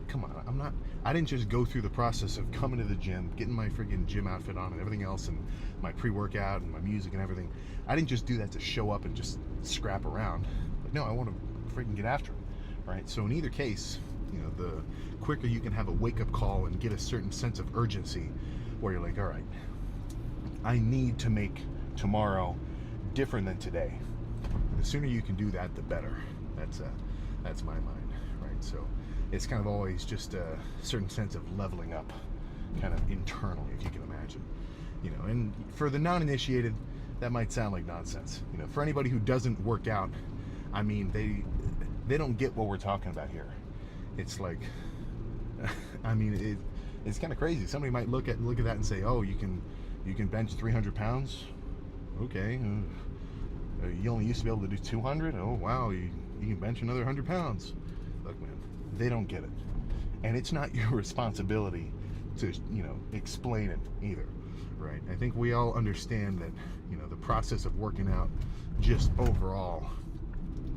come on, I didn't just go through the process of coming to the gym, getting my freaking gym outfit on and everything else, and my pre-workout and my music and everything. I didn't just do that to show up and just scrap around. Like, no, I want to freaking get after it, right? So in either case, you know, the quicker you can have a wake-up call and get a certain sense of urgency where you're like, all right, I need to make tomorrow different than today. The sooner you can do that, the better. That's my mind, right? So it's kind of always just a certain sense of leveling up, kind of internally, if you can imagine. You know, and for the non-initiated, that might sound like nonsense. You know, for anybody who doesn't work out, I mean, they don't get what we're talking about here. It's like, I mean, it's kind of crazy. Somebody might look at that and say, oh, you can bench 300 pounds. Okay. You only used to be able to do 200. Oh wow, you can bench another 100 pounds. Look, man, they don't get it, and it's not your responsibility to, you know, explain it either, right? I think we all understand that, you know, the process of working out, just overall,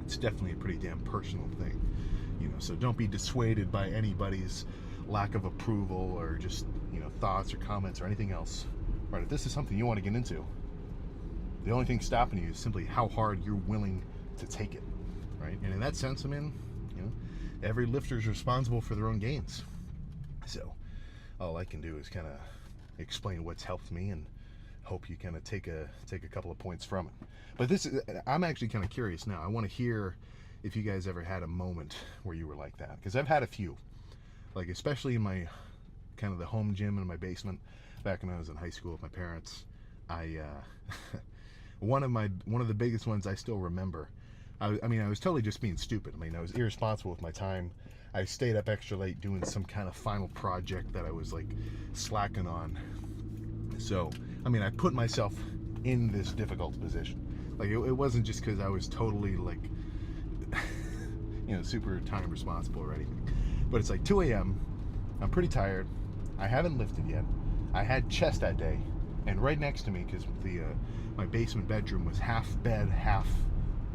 it's definitely a pretty damn personal thing, you know. So don't be dissuaded by anybody's lack of approval or just, you know, thoughts or comments or anything else, right? If this is something you want to get into, the only thing stopping you is simply how hard you're willing to take it, right? And in that sense, I mean, you know, every lifter is responsible for their own gains. So all I can do is kind of explain what's helped me and hope you kind of take a couple of points from it. But this is, I'm actually kind of curious now. I want to hear if you guys ever had a moment where you were like that, because I've had a few, like especially in my kind of the home gym in my basement back when I was in high school with my parents. One of the biggest ones I still remember. I mean, I was totally just being stupid. I mean, I was irresponsible with my time. I stayed up extra late doing some kind of final project that I was like slacking on. So, I mean, I put myself in this difficult position. Like, it wasn't just because I was totally like, you know, super time responsible or anything. But it's like 2 a.m. I'm pretty tired. I haven't lifted yet. I had chest that day. And right next to me, because my basement bedroom was half bed, half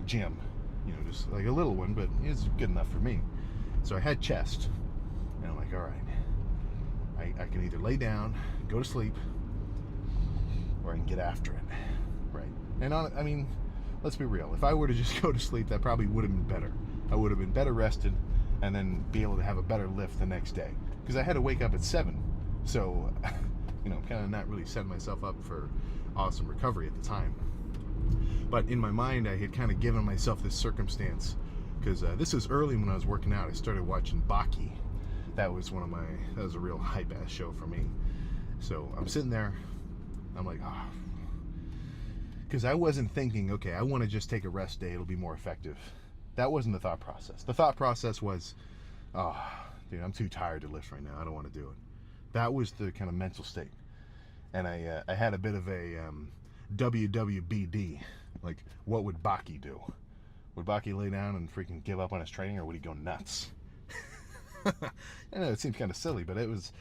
gym, you know, just like a little one, but it's good enough for me. So I had chest, and I'm like, all right, I can either lay down, go to sleep, or I can get after it, right? And I mean, let's be real. If I were to just go to sleep, that probably would have been better. I would have been better rested, and then be able to have a better lift the next day, because I had to wake up at 7, so. You know, kind of not really setting myself up for awesome recovery at the time. But in my mind, I had kind of given myself this circumstance, because this was early when I was working out. I started watching Baki. That was a real hype ass show for me. So I'm sitting there, I'm like, ah, because I wasn't thinking, okay, I want to just take a rest day, it'll be more effective. That wasn't the thought process. The thought process was, oh, dude, I'm too tired to lift right now, I don't want to do it. That was the kind of mental state. And I had a bit of a WWBD. Like, what would Baki do? Would Baki lay down and freaking give up on his training, or would he go nuts? I know it seems kind of silly, but it was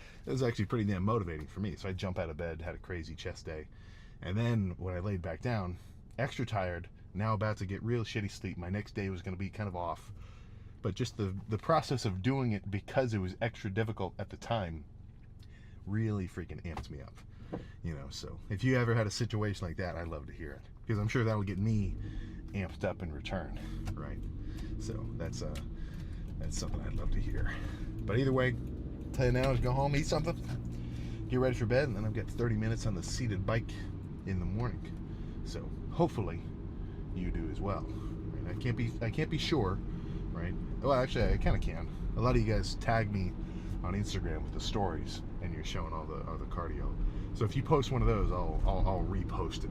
actually pretty damn motivating for me. So I jump out of bed, had a crazy chest day. And then when I laid back down, extra tired, now about to get real shitty sleep. My next day was going to be kind of off. But just the process of doing it, because it was extra difficult at the time, really freaking amped me up, you know. So if you ever had a situation like that, I'd love to hear it, because I'm sure that'll get me amped up in return, right? So that's something I'd love to hear. But either way, tell you now is go home, eat something, get ready for bed, and then I've got 30 minutes on the seated bike in the morning. So hopefully you do as well, right? I can't be sure, right? Well, actually I kind of can. A lot of you guys tag me on Instagram with the stories, and you're showing all the cardio. So if you post one of those, I'll repost it.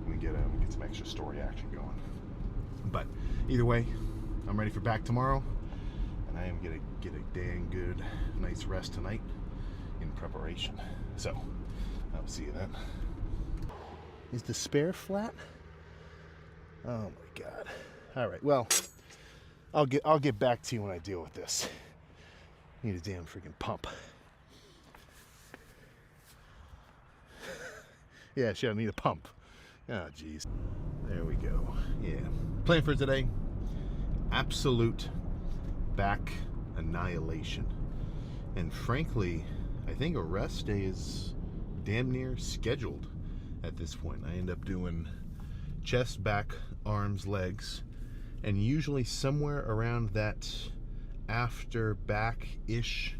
We get some extra story action going. But either way, I'm ready for back tomorrow, and I am gonna get a dang good night's rest tonight in preparation. So I'll see you then. Is the spare flat? Oh my god. All right. Well, I'll get back to you when I deal with this. Need a damn freaking pump. Yeah, shit, I need a pump. Oh, jeez. There we go. Yeah. Plan for today: absolute back annihilation. And frankly, I think a rest day is damn near scheduled at this point. I end up doing chest, back, arms, legs, and usually somewhere around that after back-ish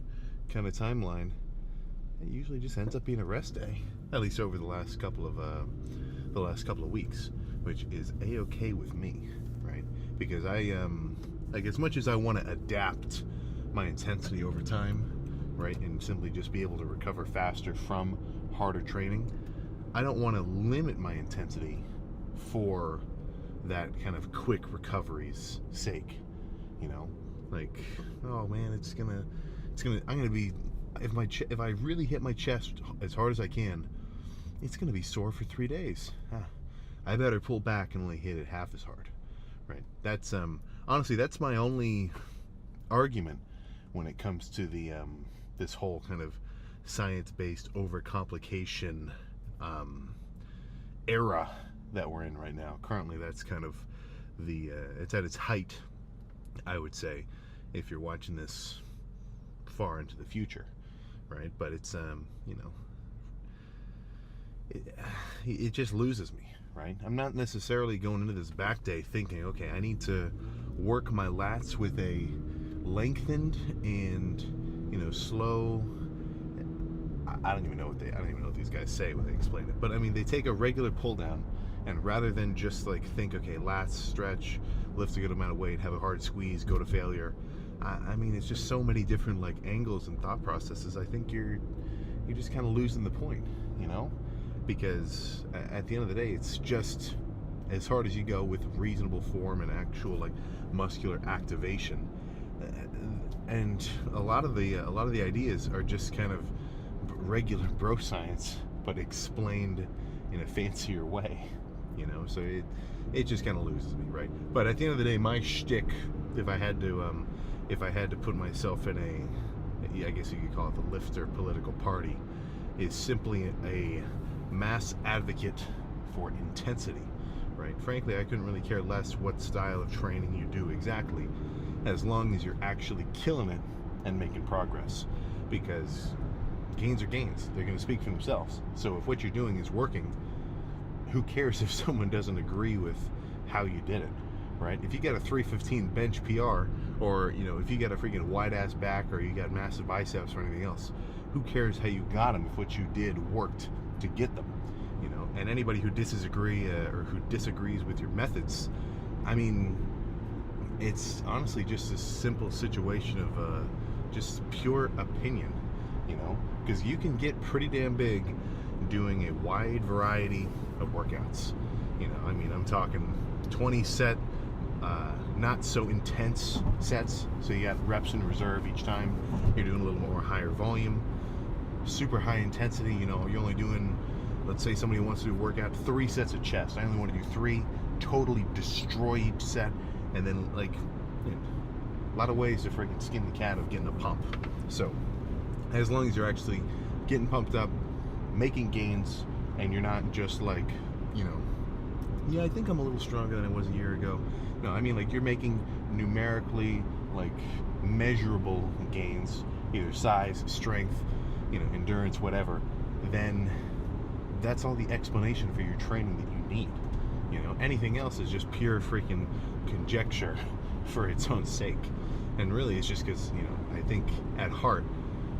kind of timeline, it usually just ends up being a rest day, at least over the last couple of weeks, which is a-okay with me, right? Because I like, as much as I want to adapt my intensity over time, right, and simply just be able to recover faster from harder training, I don't want to limit my intensity for that kind of quick recovery's sake, you know? Like, oh man, I'm gonna be, if I really hit my chest as hard as I can, it's gonna be sore for 3 days. I better pull back and only hit it half as hard, right? That's honestly, that's my only argument when it comes to the this whole kind of science-based overcomplication era that we're in right now. Currently, that's kind of the it's at its height, I would say, if you're watching this far into the future, right? But it's you know, it just loses me, right? I'm not necessarily going into this back day thinking, okay, I need to work my lats with a lengthened and, you know, slow, I don't even know what these guys say when they explain it, but I mean, they take a regular pull down, and rather than just like think, okay, lats, stretch, lift a good amount of weight, have a hard squeeze, go to failure. I mean, it's just so many different like angles and thought processes. I think you're just kind of losing the point, you know, because at the end of the day, it's just as hard as you go with reasonable form and actual like muscular activation. And a lot of the ideas are just kind of regular bro science, but explained in a fancier way, you know. So it just kind of loses me, right? But at the end of the day, my shtick, if I had to put myself in a, I guess you could call it the lifter political party, is simply a mass advocate for intensity, right? Frankly, I couldn't really care less what style of training you do exactly, as long as you're actually killing it and making progress, because gains are gains. They're going to speak for themselves. So if what you're doing is working, who cares if someone doesn't agree with how you did it, right? If you got a 315 bench PR, or, you know, if you got a freaking wide ass back, or you got massive biceps or anything else, who cares how you got them if what you did worked to get them, you know? And anybody who disagrees with your methods, I mean, it's honestly just a simple situation of just pure opinion, you know, because you can get pretty damn big doing a wide variety of workouts. You know, I mean, I'm talking 20 set, not so intense sets, so you got reps in reserve each time. You're doing a little more higher volume, super high intensity. You know, you're only doing, let's say somebody wants to work out 3 sets of chest. I only want to do 3, totally destroy each set, and then, like, you know, a lot of ways to freaking skin the cat of getting a pump. So as long as you're actually getting pumped up, making gains, and you're not just like, you know, yeah, I think I'm a little stronger than I was a year ago. No, I mean, like, you're making numerically, like, measurable gains, either size, strength, you know, endurance, whatever, then that's all the explanation for your training that you need. You know, anything else is just pure freaking conjecture for its own sake. And really, it's just because, you know, I think at heart,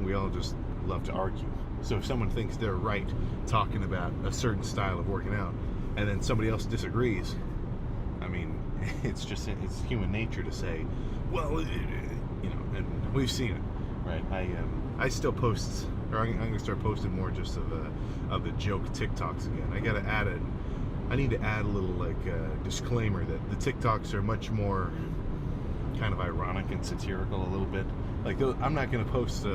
we all just love to argue. So if someone thinks they're right talking about a certain style of working out, and then somebody else disagrees, I mean, it's human nature to say, well, you know, and we've seen it, right? I still post, or I'm going to start posting more just of the joke TikToks again. I need to add a little, like, disclaimer that the TikToks are much more kind of ironic and satirical a little bit. Like, I'm not going to post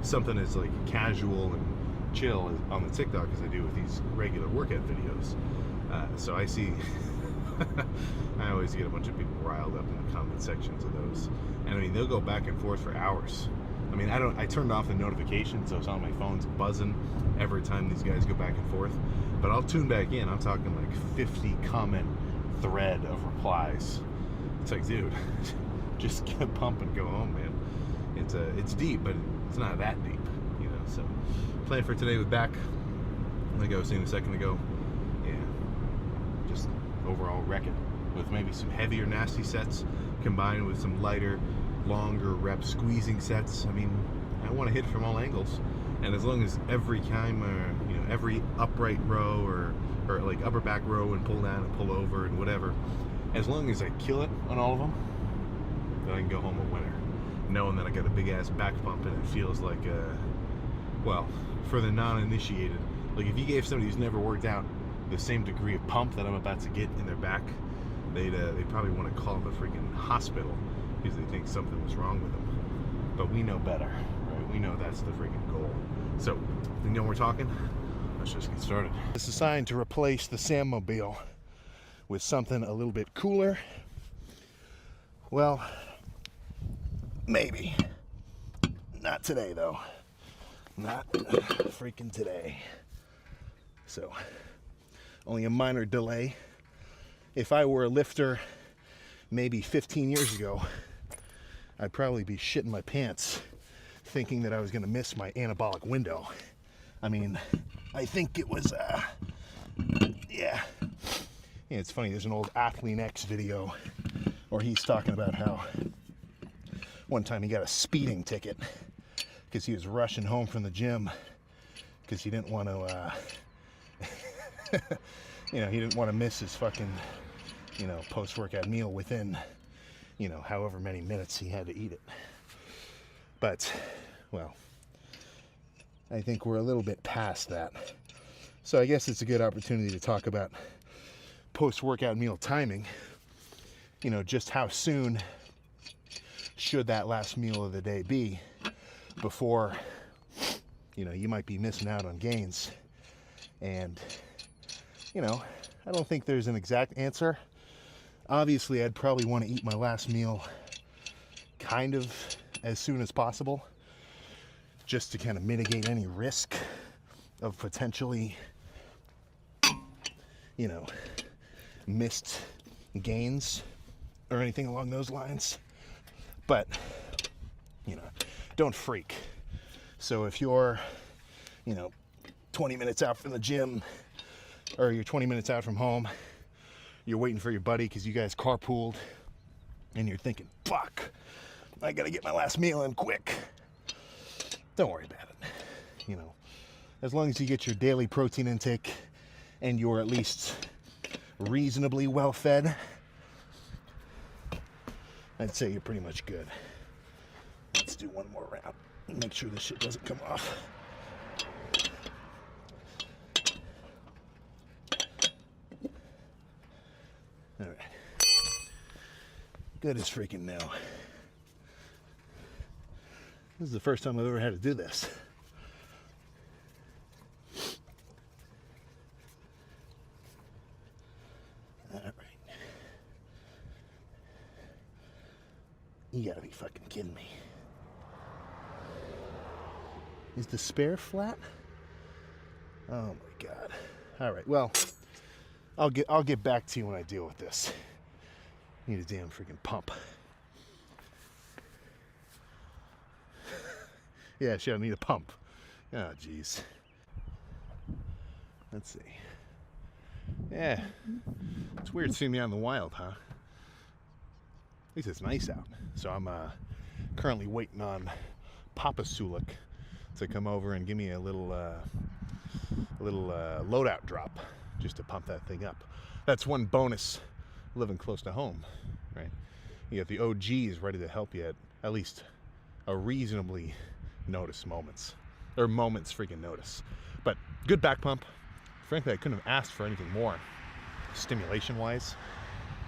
something as, like, casual and chill on the TikTok as I do with these regular workout videos. So I see, I always get a bunch of people riled up in the comment sections of those. And I mean, they'll go back and forth for hours. I mean, I turned off the notifications, so it's on my phone's buzzing every time these guys go back and forth. But I'll tune back in. I'm talking like 50 comment thread of replies. It's like, dude, just get pumping, go home, man. It's deep, but it's not that deep, you know. So plan for today with back, like I was saying a second ago, yeah, just overall wreck it with maybe some heavier nasty sets combined with some lighter, longer rep squeezing sets. I mean, I want to hit from all angles, and as long as every time, you know, every upright row or like upper back row and pull down and pull over and whatever, as long as I kill it on all of them, then I can go home a winner, knowing that I got a big ass back pump and it feels like, well, for the non-initiated, like if you gave somebody who's never worked out the same degree of pump that I'm about to get in their back, they'd probably want to call the freaking hospital because they think something was wrong with them. But we know better, right? We know that's the freaking goal. So, you know we're talking? Let's just get started. It's designed to replace the Sandmobile with something a little bit cooler. Well, maybe. Not today, though. Not freaking today. So, only a minor delay. If I were a lifter maybe 15 years ago, I'd probably be shitting my pants thinking that I was going to miss my anabolic window. I mean, I think it was, yeah. It's funny, there's an old Athlete X video where he's talking about how one time he got a speeding ticket because he was rushing home from the gym because he didn't want to, you know, he didn't want to miss his fucking, you know, post-workout meal within, you know, however many minutes he had to eat it. But, well, I think we're a little bit past that. So I guess it's a good opportunity to talk about post-workout meal timing. You know, just how soon should that last meal of the day be before, you know, you might be missing out on gains. And, you know, I don't think there's an exact answer. Obviously, I'd probably want to eat my last meal kind of as soon as possible, just to kind of mitigate any risk of potentially, you know, missed gains or anything along those lines. But, you know, don't freak. So if you're, you know, 20 minutes out from the gym, or you're 20 minutes out from home, you're waiting for your buddy because you guys carpooled, and you're thinking, fuck, I gotta get my last meal in quick. Don't worry about it. You know, as long as you get your daily protein intake and you're at least reasonably well fed, I'd say you're pretty much good. Let's do one more round and make sure this shit doesn't come off. All right. Good as freaking now. This is the first time I've ever had to do this. All right. You gotta be fucking kidding me. Is the spare flat? Oh my God. All right, well, I'll get back to you when I deal with this. Need a damn freaking pump. Yeah, shit, I need a pump. Oh, jeez. Let's see. Yeah. It's weird seeing me out in the wild, huh? At least it's nice out. So I'm currently waiting on Papa Sulek to come over and give me a little loadout drop just to pump that thing up. That's one bonus living close to home, right? You got the OGs ready to help you at least a reasonably notice moments, or moments freaking notice. But good back pump. Frankly, I couldn't have asked for anything more stimulation wise,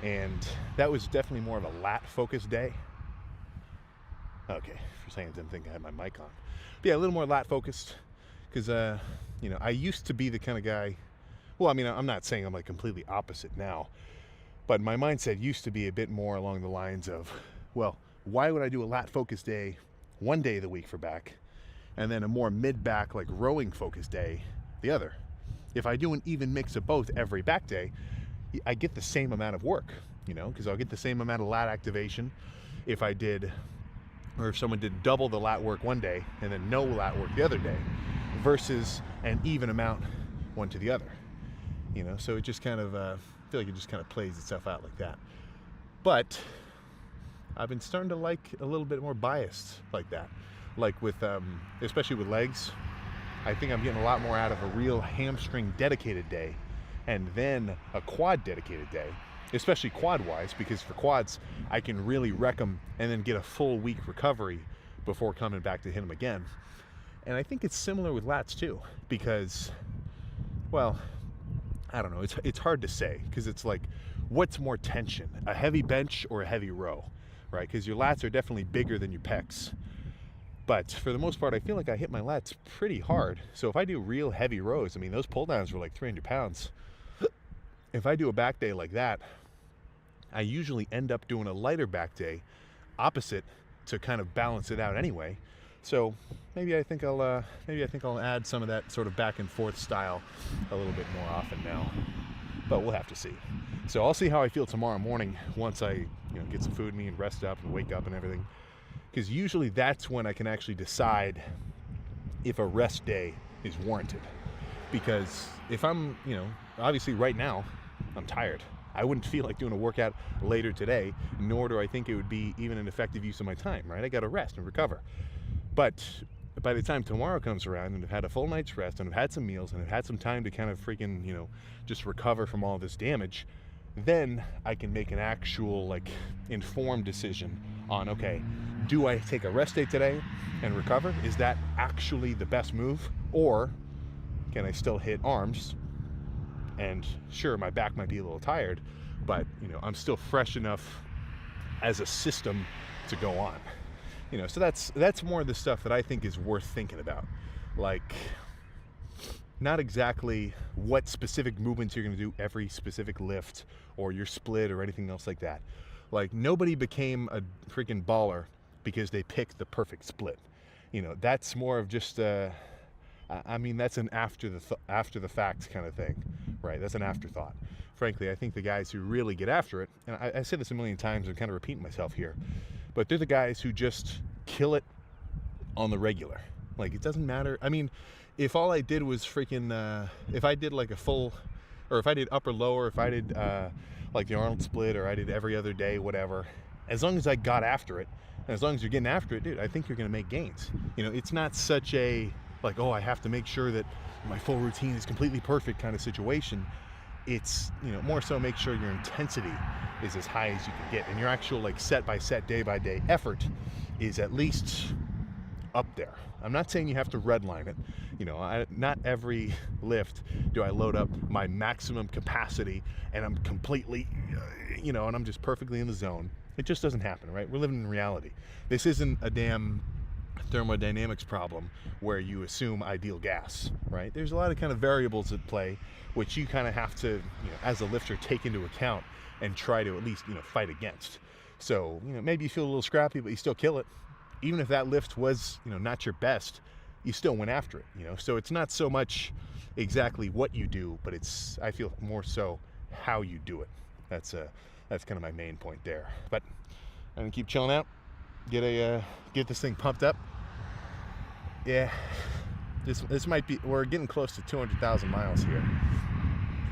and that was definitely more of a lat focused day. Okay, for a second I didn't think I had my mic on. But yeah, a little more lat focused, because you know, I used to be the kind of guy, well, I mean, I'm not saying I'm like completely opposite now, but my mindset used to be a bit more along the lines of, well, why would I do a lat focused day one day of the week for back, and then a more mid-back, like rowing focused day the other? If I do an even mix of both every back day, I get the same amount of work, you know, because I'll get the same amount of lat activation if I did or if someone did double the lat work one day and then no lat work the other day, versus an even amount one to the other. You know, so it just kind of, I feel like it just kind of plays itself out like that. But I've been starting to like a little bit more biased like that. Like with, especially with legs, I think I'm getting a lot more out of a real hamstring dedicated day and then a quad dedicated day, especially quad wise, because for quads, I can really wreck them and then get a full week recovery before coming back to hit them again. And I think it's similar with lats too, because, well, I don't know, it's hard to say, because it's like, what's more tension, a heavy bench or a heavy row, right? Because your lats are definitely bigger than your pecs. But for the most part, I feel like I hit my lats pretty hard. So if I do real heavy rows, I mean, those pull downs were like 300 pounds. If I do a back day like that, I usually end up doing a lighter back day opposite to kind of balance it out anyway. So maybe I think I'll add some of that sort of back and forth style a little bit more often now, but we'll have to see. So I'll see how I feel tomorrow morning once I, get some food in me and rest up and wake up and everything, because usually that's when I can actually decide if a rest day is warranted. Because if I'm, obviously right now I'm tired. I wouldn't feel like doing a workout later today, nor do I think it would be even an effective use of my time, right? I got to rest and recover. But by the time tomorrow comes around and I've had a full night's rest and I've had some meals and I've had some time to kind of freaking, just recover from all this damage, then I can make an actual, like, informed decision on, okay, do I take a rest day today and recover? Is that actually the best move? Or can I still hit arms? And sure, my back might be a little tired, but, I'm still fresh enough as a system to go on. So that's more of the stuff that I think is worth thinking about. Like, not exactly what specific movements you're going to do every specific lift or your split or anything else like that. Like, nobody became a freaking baller because they picked the perfect split. That's more of just that's an after the fact kind of thing, right? That's an afterthought. Frankly, I think the guys who really get after it, and I say this a million times, I'm kind of repeating myself here, but they're the guys who just kill it on the regular. Like, it doesn't matter. I mean, if all I did was freaking, if I did like a full, or if I did upper lower, if I did like the Arnold split, or I did every other day, whatever, as long as I got after it, and as long as you're getting after it, dude, I think you're going to make gains. It's not such a, like, oh, I have to make sure that my full routine is completely perfect kind of situation. It's, more so make sure your intensity is as high as you can get, and your actual, like, set by set, day by day effort is at least up there. I'm not saying you have to redline it. Not every lift do I load up my maximum capacity and I'm completely, and I'm just perfectly in the zone. It just doesn't happen, right? We're living in reality. This isn't a damn thermodynamics problem where you assume ideal gas, right? There's a lot of kind of variables at play which you kind of have to, as a lifter, take into account and try to at least, fight against. So, maybe you feel a little scrappy, but you still kill it. Even if that lift was, not your best, you still went after it, So it's not so much exactly what you do, but it's, I feel, more so how you do it. That's kind of my main point there. But I'm gonna keep chilling out, get this thing pumped up. Yeah, this might be, we're getting close to 200,000 miles here.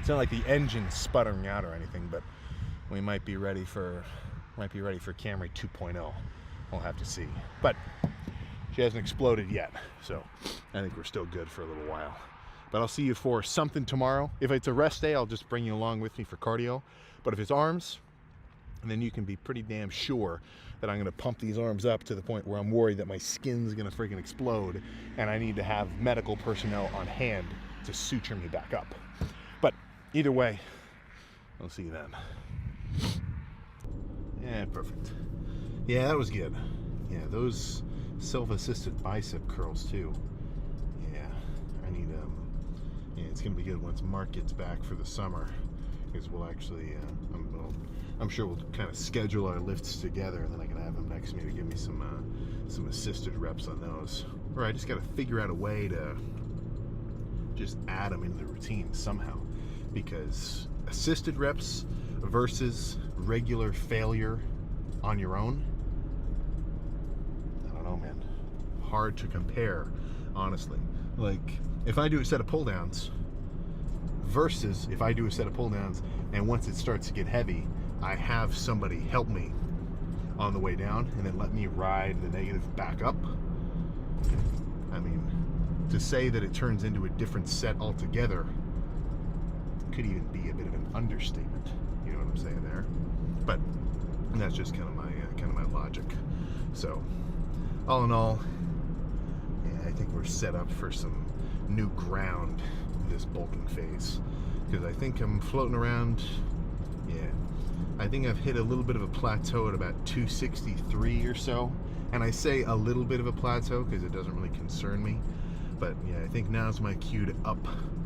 It's not like the engine's sputtering out or anything, but we might be ready for Camry 2.0. We'll have to see. But she hasn't exploded yet, so I think we're still good for a little while. But I'll see you for something tomorrow. If it's a rest day, I'll just bring you along with me for cardio. But if it's arms, then you can be pretty damn sure that I'm gonna pump these arms up to the point where I'm worried that my skin's gonna freaking explode and I need to have medical personnel on hand to suture me back up. But either way, I'll see you then. Yeah, perfect. Yeah, that was good. Yeah, those self-assisted bicep curls too. Yeah, I need yeah, it's gonna be good once Mark gets back for the summer, because we'll actually I'm sure we'll kind of schedule our lifts together, and then I can have him next to me to give me some assisted reps on those. Or I just got to figure out a way to just add them into the routine somehow, because assisted reps versus regular failure on your own, hard to compare, honestly. Like, if I do a set of pull downs versus if I do a set of pull downs and once it starts to get heavy, I have somebody help me on the way down and then let me ride the negative back up. I mean, to say that it turns into a different set altogether could even be a bit of an understatement. You know what I'm saying there? But that's just kind of my logic. So, all in all, yeah, I think we're set up for some new ground this bulking phase, because I think I'm floating around. Yeah, I think I've hit a little bit of a plateau at about 263 or so. And I say a little bit of a plateau because it doesn't really concern me. But yeah, I think now's my cue to up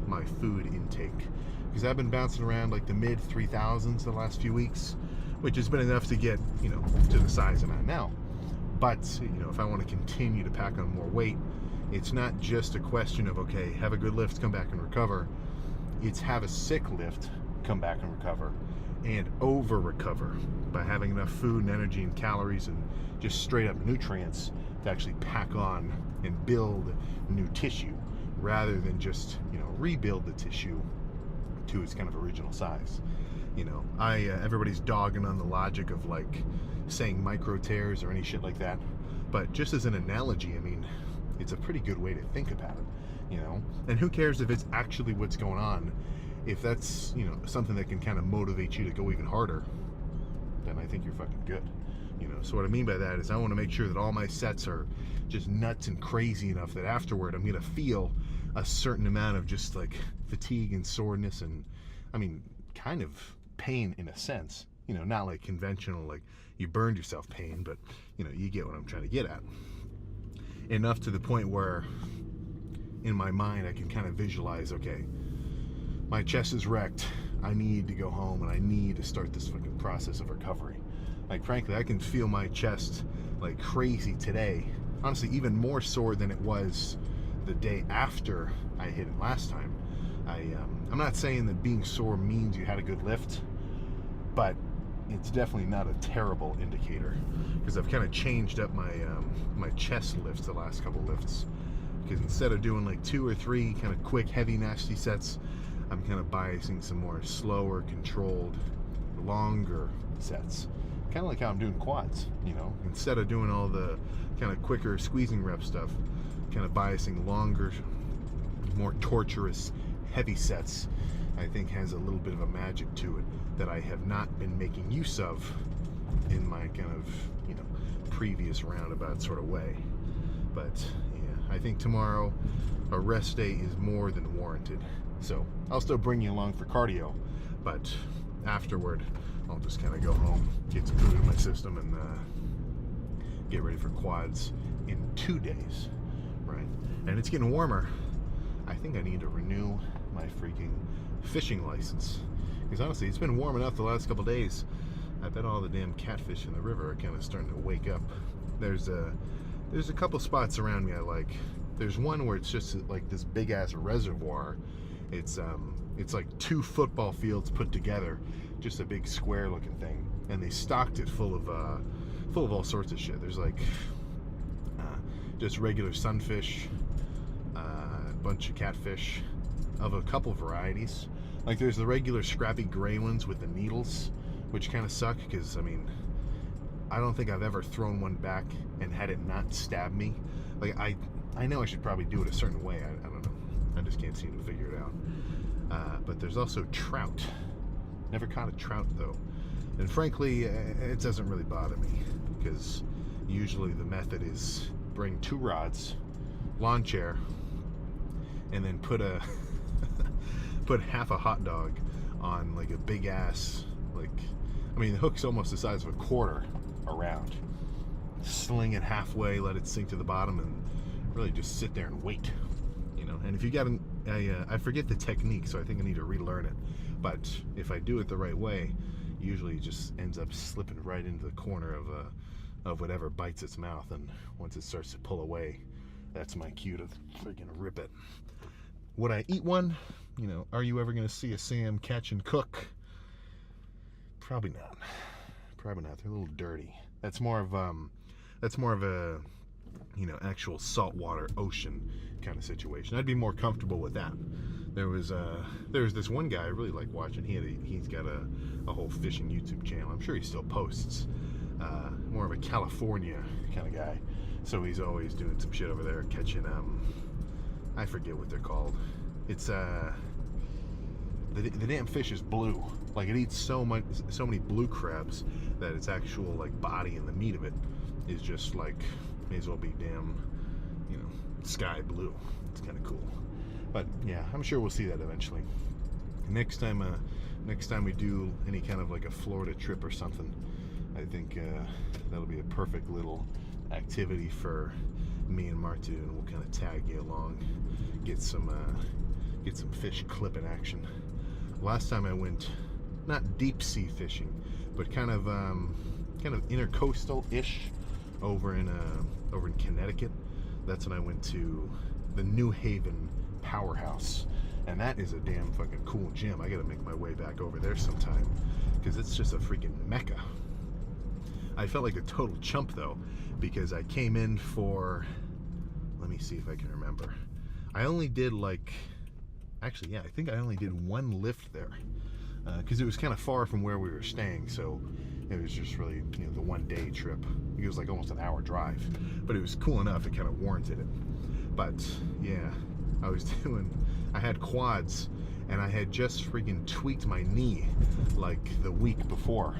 my food intake, because I've been bouncing around like the mid 3000s the last few weeks, which has been enough to get, you know, to the size I'm at now. But, you know, if I want to continue to pack on more weight, it's not just a question of, okay, have a good lift, come back and recover. It's have a sick lift, come back and recover, and over recover by having enough food and energy and calories and just straight up nutrients to actually pack on and build new tissue, rather than just, you know, rebuild the tissue to its kind of original size. You know, everybody's dogging on the logic of like saying micro tears or any shit like that, but just as an analogy, I mean, it's a pretty good way to think about it, you know. And who cares if it's actually what's going on? If that's, you know, something that can kind of motivate you to go even harder, then I think you're fucking good. You know, so what I mean by that is I want to make sure that all my sets are just nuts and crazy enough that afterward I'm going to feel a certain amount of just like fatigue and soreness and, I mean, kind of pain in a sense. You know, not like conventional, like you burned yourself pain, but, you know, you get what I'm trying to get at. Enough to the point where in my mind I can kind of visualize, okay, my chest is wrecked, I need to go home and I need to start this fucking process of recovery. Like, frankly, I can feel my chest like crazy today. Honestly, even more sore than it was the day after I hit it last time. I'm not saying that being sore means you had a good lift, but it's definitely not a terrible indicator, because I've kind of changed up my my chest lifts the last couple lifts, because instead of doing like 2 or 3 kind of quick, heavy, nasty sets, I'm kind of biasing some more slower, controlled, longer sets. Kind of like how I'm doing quads, you know. Instead of doing all the kind of quicker squeezing rep stuff, kind of biasing longer, more torturous, heavy sets, I think has a little bit of a magic to it that I have not been making use of in my kind of, you know, previous roundabout sort of way. But yeah, I think tomorrow a rest day is more than warranted. So I'll still bring you along for cardio, but afterward I'll just kind of go home, get some food in my system, and get ready for quads in 2 days, right? And it's getting warmer. I think I need to renew my freaking fishing license, because honestly it's been warm enough the last couple days. I bet all the damn catfish in the river are kind of starting to wake up. There's a couple spots around me I like. There's one where it's just like this big ass reservoir. It's like 2 football fields put together, just a big square looking thing, and they stocked it full of all sorts of shit. There's like just regular sunfish, a bunch of catfish of a couple varieties. Like there's the regular scrappy gray ones with the needles, which kind of suck, because I mean, I don't think I've ever thrown one back and had it not stab me. Like I know I should probably do it a certain way. I don't know. I just can't seem to figure it out. But there's also trout. Never caught a trout though. And frankly, it doesn't really bother me, because usually the method is bring 2 rods, lawn chair, and then put put half a hot dog on like a big ass, like, I mean, the hook's almost the size of a quarter around. Sling it halfway, let it sink to the bottom, and really just sit there and wait. You know, and if you got I forget the technique, so I think I need to relearn it. But if I do it the right way, usually it just ends up slipping right into the corner of whatever bites its mouth, and once it starts to pull away, that's my cue to freaking rip it. Would I eat one? You know, are you ever going to see a Sam catch and cook? Probably not. Probably not. They're a little dirty. That's more of a you know, actual saltwater ocean kind of situation. I'd be more comfortable with that. There was this one guy I really like watching. He's got a whole fishing YouTube channel. I'm sure he still posts. More of a California kind of guy. So he's always doing some shit over there, catching I forget what they're called. It's the damn fish is blue. Like, it eats so many blue crabs that its actual like body and the meat of it is just like, may as well be damn, you know, sky blue. It's kind of cool. But yeah, I'm sure we'll see that eventually. Next time we do any kind of like a Florida trip or something, I think that'll be a perfect little activity for me and Martu, and we'll kind of tag you along, get some fish clipping action. Last time I went, not deep sea fishing, but kind of intercoastal-ish over in Connecticut. That's when I went to the New Haven Powerhouse, and that is a damn fucking cool gym. I gotta make my way back over there sometime, because it's just a freaking mecca. I felt like a total chump though, because I came in for, let me see if I can remember. I only did like, actually yeah, I think I only did one lift there, because it was kind of far from where we were staying, so it was just really, you know, the 1 day trip. It was like almost an hour drive, but it was cool enough, it kind of warranted it. But yeah, I had quads, and I had just freaking tweaked my knee like the week before.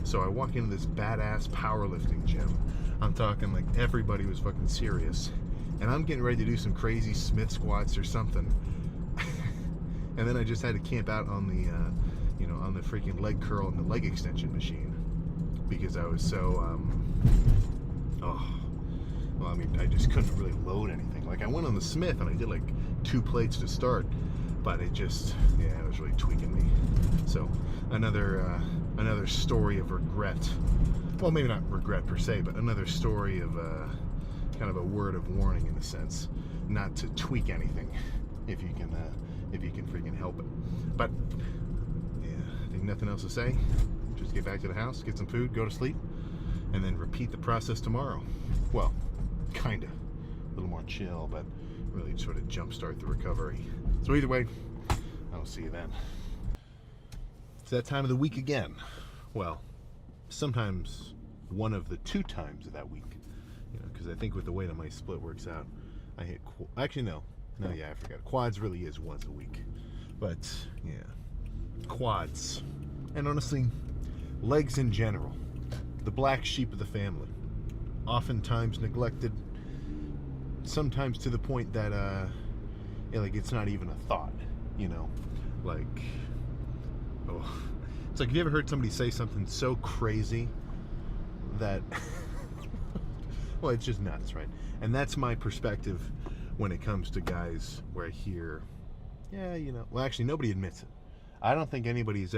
So I walk into this badass powerlifting gym. I'm talking like everybody was fucking serious. And I'm getting ready to do some crazy Smith squats or something. And then I just had to camp out on the, you know, on the freaking leg curl and the leg extension machine. Because I was so, well, I mean, I just couldn't really load anything. Like, I went on the Smith and I did like 2 plates to start, but it just, yeah, it was really tweaking me. So another story of regret. Well, maybe not regret per se, but another story of kind of a word of warning in a sense, not to tweak anything if you can freaking help it. But yeah, I think nothing else to say. Just get back to the house, get some food, go to sleep, and then repeat the process tomorrow. Well, kinda. A little more chill, but really sort of jumpstart the recovery. So either way, I'll see you then. It's that time of the week again. Well, sometimes one of the 2 times of that week. You know, because I think with the way that my split works out, I hit, actually no, yeah, I forgot. Quads really is once a week. But yeah, quads. And honestly, legs in general. The black sheep of the family. Oftentimes neglected. Sometimes to the point that, yeah, like it's not even a thought, you know? Like, oh. It's like, have you ever heard somebody say something so crazy that, well, it's just nuts, right? And that's my perspective when it comes to guys where I hear, yeah, you know, well, actually, nobody admits it. I don't think anybody's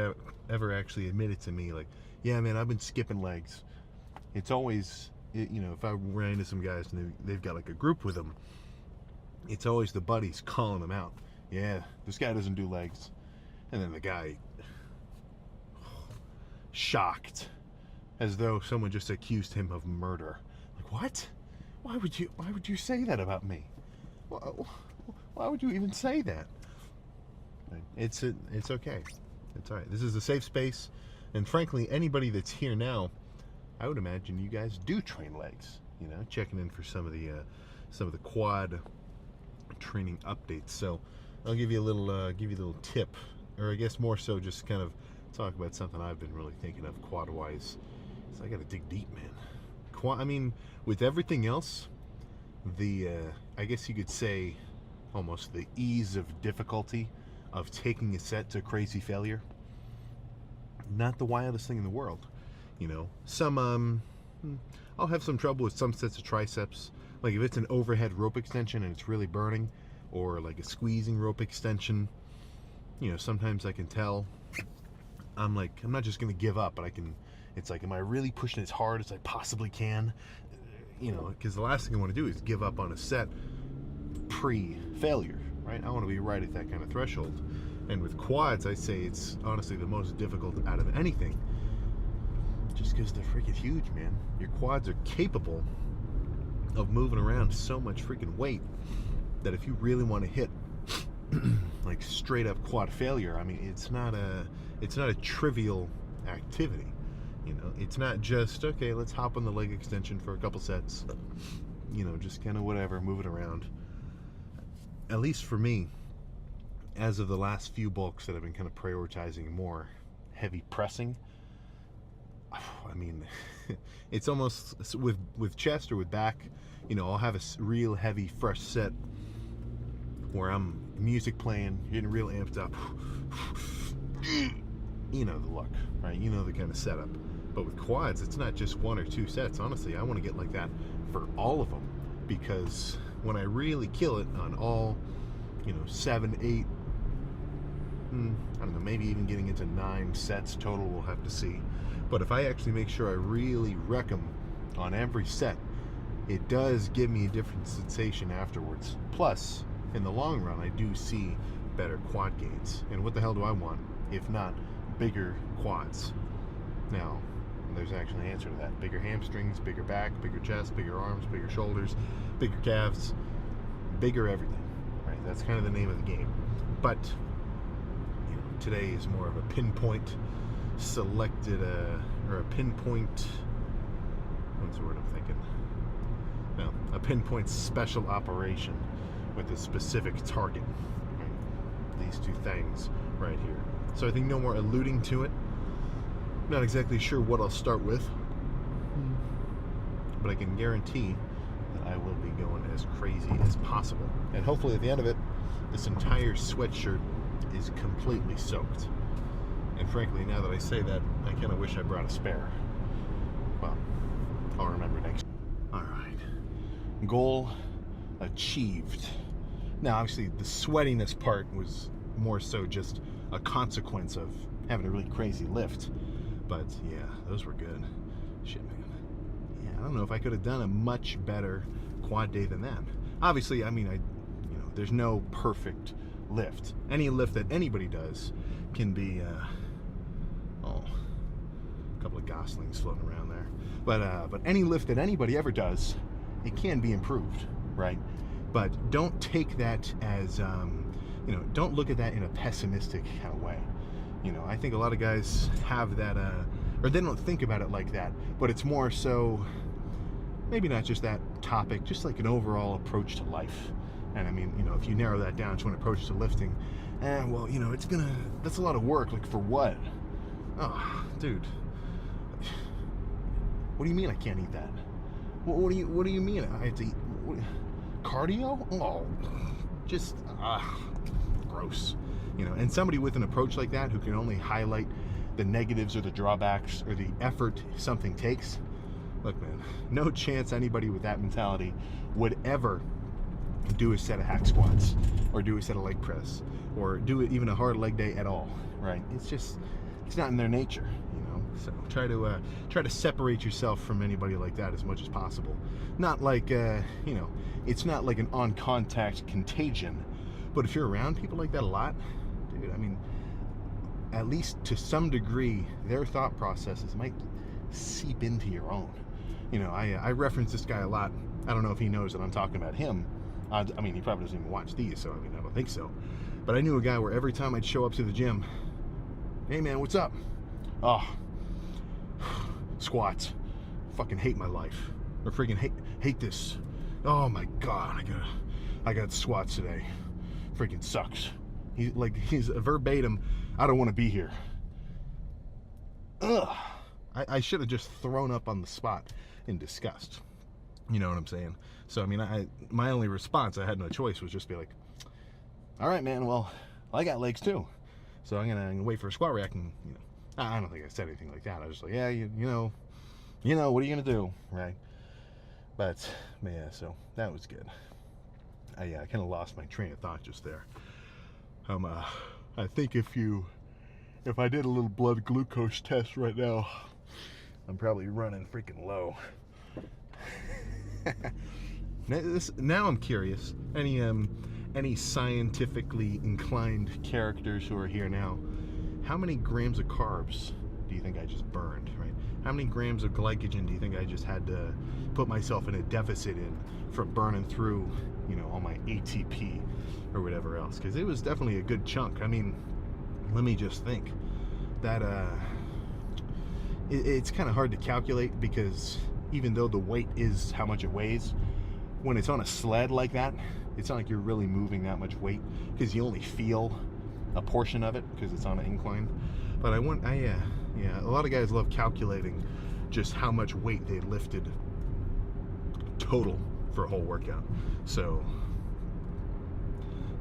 ever actually admitted to me, like, yeah, man, I've been skipping legs. It's always, you know, if I ran into some guys and they've got like a group with them, it's always the buddies calling them out. Yeah, this guy doesn't do legs. And then the guy, shocked, as though someone just accused him of murder. Like, what? Why would you say that about me? Why would you even say that? It's okay. It's all right. This is a safe space, and frankly, anybody that's here now, I would imagine you guys do train legs. You know, checking in for some of the quad training updates. So I'll give you a little tip, or I guess more so just kind of talk about something I've been really thinking of quad wise. So I got to dig deep, man. I mean, with everything else, I guess you could say almost the ease of difficulty of taking a set to crazy failure. Not the wildest thing in the world, you know. Some I'll have some trouble with some sets of triceps. Like if it's an overhead rope extension and it's really burning, or like a squeezing rope extension, you know, sometimes I can tell. I'm like, I'm not just gonna give up, but it's like, am I really pushing as hard as I possibly can? You know, because the last thing I want to do is give up on a set pre-failure, right? I want to be right at that kind of threshold. And with quads, I say it's honestly the most difficult out of anything, just because they're freaking huge, man. Your quads are capable of moving around so much freaking weight that if you really want to hit like straight up quad failure, I mean, it's not a trivial activity. You know, it's not just, okay, let's hop on the leg extension for a couple sets, you know, just kind of whatever, move it around. At least for me, as of the last few bulks that I've been kind of prioritizing more heavy pressing, I mean, it's almost with chest or with back, you know, I'll have a real heavy fresh set where I'm music playing, getting real amped up. You know the look, right? You know the kind of setup. But with quads, it's not just 1 or 2 sets. Honestly, I want to get like that for all of them, because when I really kill it on all, you know, 7, 8, I don't know, maybe even getting into 9 sets total, we'll have to see. But if I actually make sure I really wreck them on every set, it does give me a different sensation afterwards. Plus, in the long run, I do see better quad gains. And what the hell do I want if not bigger quads? Now, there's actually an answer to that. Bigger hamstrings, bigger back, bigger chest, bigger arms, bigger shoulders, bigger calves, bigger everything, right? That's kind of the name of the game. But, you know, today is more of a pinpoint selected, or a pinpoint, what's the word I'm thinking? No, a pinpoint special operation with a specific target, right? These 2 things right here. So I think no more alluding to it. Not exactly sure what I'll start with, but I can guarantee that I will be going as crazy as possible. And hopefully at the end of it, this entire sweatshirt is completely soaked. And frankly, now that I say that, I kind of wish I brought a spare. Well, I'll remember next. All right, goal achieved. Now, obviously, the sweatiness part was more so just a consequence of having a really crazy lift. But yeah, those were good. Shit, man. Yeah, I don't know if I could have done a much better quad day than that. Obviously, I mean, you know, there's no perfect lift. Any lift that anybody does can be, a couple of goslings floating around there. But any lift that anybody ever does, it can be improved, right? But don't take that as, you know, don't look at that in a pessimistic kind of way. You know, I think a lot of guys have that, or they don't think about it like that, but it's more so, maybe not just that topic, just like an overall approach to life. And I mean, you know, if you narrow that down to an approach to lifting, well, you know, that's a lot of work, like for what? Oh, dude, what do you mean I can't eat that? What do you mean I have to eat? Cardio? Oh, just, gross. You know, and somebody with an approach like that who can only highlight the negatives or the drawbacks or the effort something takes, look, man, no chance anybody with that mentality would ever do a set of hack squats or do a set of leg press or do even a hard leg day at all, right? It's not in their nature, you know. So try to separate yourself from anybody like that as much as possible. Not like, you know, it's not like an on-contact contagion, but if you're around people like that a lot, dude, I mean, at least to some degree, their thought processes might seep into your own. You know, I reference this guy a lot. I don't know if he knows that I'm talking about him. I mean, he probably doesn't even watch these, so I mean, I don't think so. But I knew a guy where every time I'd show up to the gym, hey man, what's up? Oh, squats. Fucking hate my life. Or freaking hate this. Oh my God, I got squats today. Freaking sucks. He's a verbatim, I don't want to be here. Ugh. I should have just thrown up on the spot in disgust. You know what I'm saying? So, I mean, my only response, I had no choice, was just be like, all right, man, well, I got legs too. So I'm gonna wait for a squat rack and, you know, I don't think I said anything like that. I was just like, yeah, you know, what are you gonna do, right? But yeah, so that was good. I kind of lost my train of thought just there. I think if I did a little blood glucose test right now, I'm probably running freaking low. Now I'm curious. Any scientifically inclined characters who are here now, how many grams of carbs do you think I just burned, right? How many grams of glycogen do you think I just had to put myself in a deficit in for burning through, you know, all my ATP or whatever else? Because it was definitely a good chunk. I mean, let me just think. That it's kind of hard to calculate, because even though the weight is how much it weighs, when it's on a sled like that, it's not like you're really moving that much weight, because you only feel a portion of it because it's on an incline. But yeah, a lot of guys love calculating just how much weight they lifted total for a whole workout. So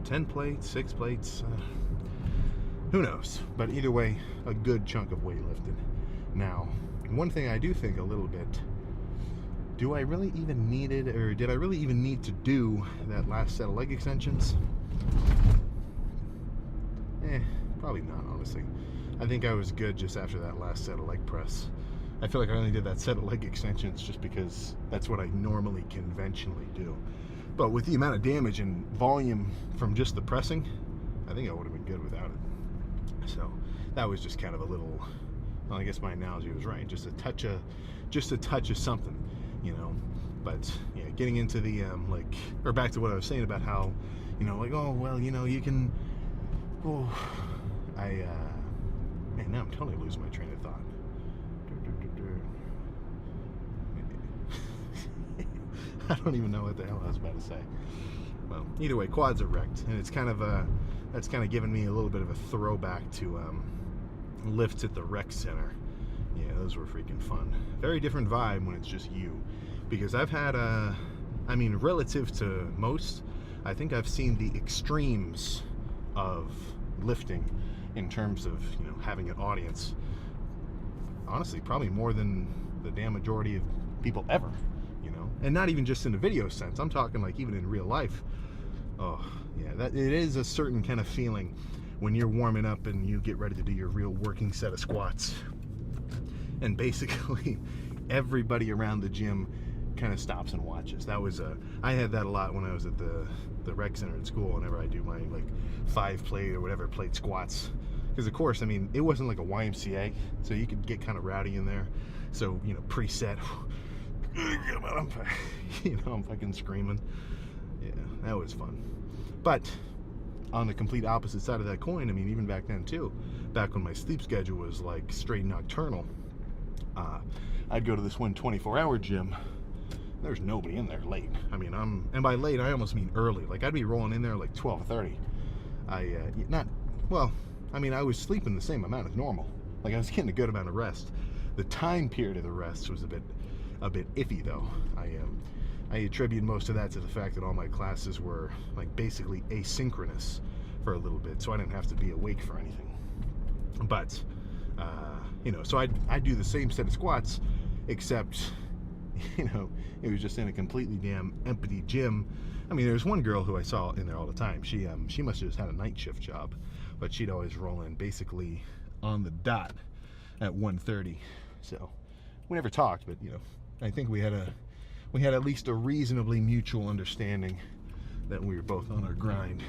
10 plates, 6 plates, who knows? But either way, a good chunk of weight lifted. Now, one thing I do think a little bit, do I really even need it, or did I really even need to do that last set of leg extensions? Probably not, honestly. I think I was good just after that last set of leg press. I feel like I only did that set of leg extensions just because that's what I normally conventionally do. But with the amount of damage and volume from just the pressing, I think I would have been good without it. So that was just kind of a little, well, I guess my analogy was right. Just a touch of something, you know. But yeah, getting into the like, or back to what I was saying about how, you know, like, oh well, you know, you can. Oh, man, now I'm totally losing my train of thought. I don't even know what the hell I was about to say. Well, either way, quads are wrecked, and it's kind of that's kind of given me a little bit of a throwback to lifts at the rec center. Yeah, those were freaking fun. Very different vibe when it's just you, because I've had I mean, relative to most, I think I've seen the extremes of lifting in terms of, you know, having an audience. Honestly, probably more than the damn majority of people ever, you know. And not even just in the video sense. I'm talking like even in real life. Oh, yeah, that it is a certain kind of feeling when you're warming up and you get ready to do your real working set of squats. And basically everybody around the gym kind of stops and watches. That was I had that a lot when I was at the rec center at school, whenever I do my like 5 plate or whatever plate squats. Because of course, I mean, it wasn't like a YMCA, so you could get kind of rowdy in there. So, you know, preset, you know, I'm fucking screaming. Yeah, that was fun. But on the complete opposite side of that coin, I mean, even back then too, back when my sleep schedule was like straight nocturnal, I'd go to this one 24-hour gym. There's nobody in there late. I mean, and by late I almost mean early. Like, I'd be rolling in there like 12:30. I mean, I was sleeping the same amount as normal. Like, I was getting a good amount of rest. The time period of the rest was a bit iffy though. I attribute most of that to the fact that all my classes were like basically asynchronous for a little bit, so I didn't have to be awake for anything. But you know, so I'd do the same set of squats, except, you know, it was just in a completely damn empty gym. I mean, there was one girl who I saw in there all the time. She must have just had a night shift job, but she'd always roll in basically on the dot at 1:30. So we never talked, but, you know, I think we had at least a reasonably mutual understanding that we were both on our grind,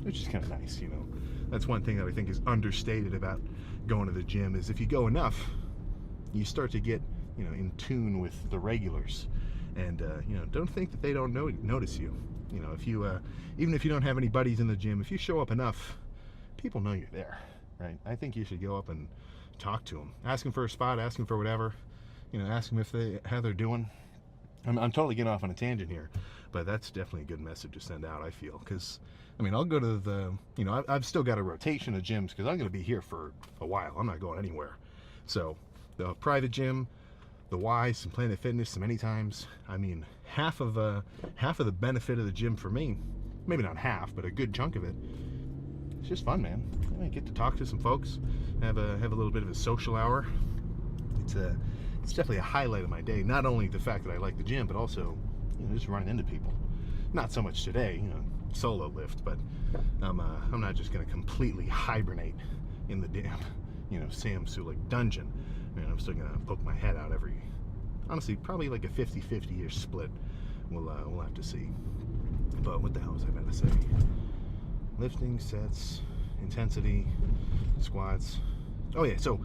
which is kind of nice, you know. That's one thing that I think is understated about going to the gym, is if you go enough, you start to get, you know, in tune with the regulars, and you know, don't think that they don't notice you. You know, if you even if you don't have any buddies in the gym, if you show up enough, people know you're there, right? I think you should go up and talk to them, ask them for a spot, ask them for whatever, you know, ask them how they're doing. I'm totally getting off on a tangent here, but that's definitely a good message to send out, I feel, because I mean, I'll go to the, you know, I've still got a rotation of gyms because I'm going to be here for a while. I'm not going anywhere. So the private gym, the Y, some Planet Fitness, some Anytimes. I mean, half of the benefit of the gym for me, maybe not half, but a good chunk of it, it's just fun, man. I get to talk to some folks, have a little bit of a social hour. It's definitely a highlight of my day. Not only the fact that I like the gym, but also, you know, just running into people. Not so much today, you know, solo lift, but I'm not just gonna completely hibernate in the damn, you know, Sam Sulek dungeon. I mean, I'm still gonna poke my head out honestly, probably like a 50-50-ish split. We'll have to see. But what the hell was I about to say? Lifting, sets, intensity, squats. Oh yeah, so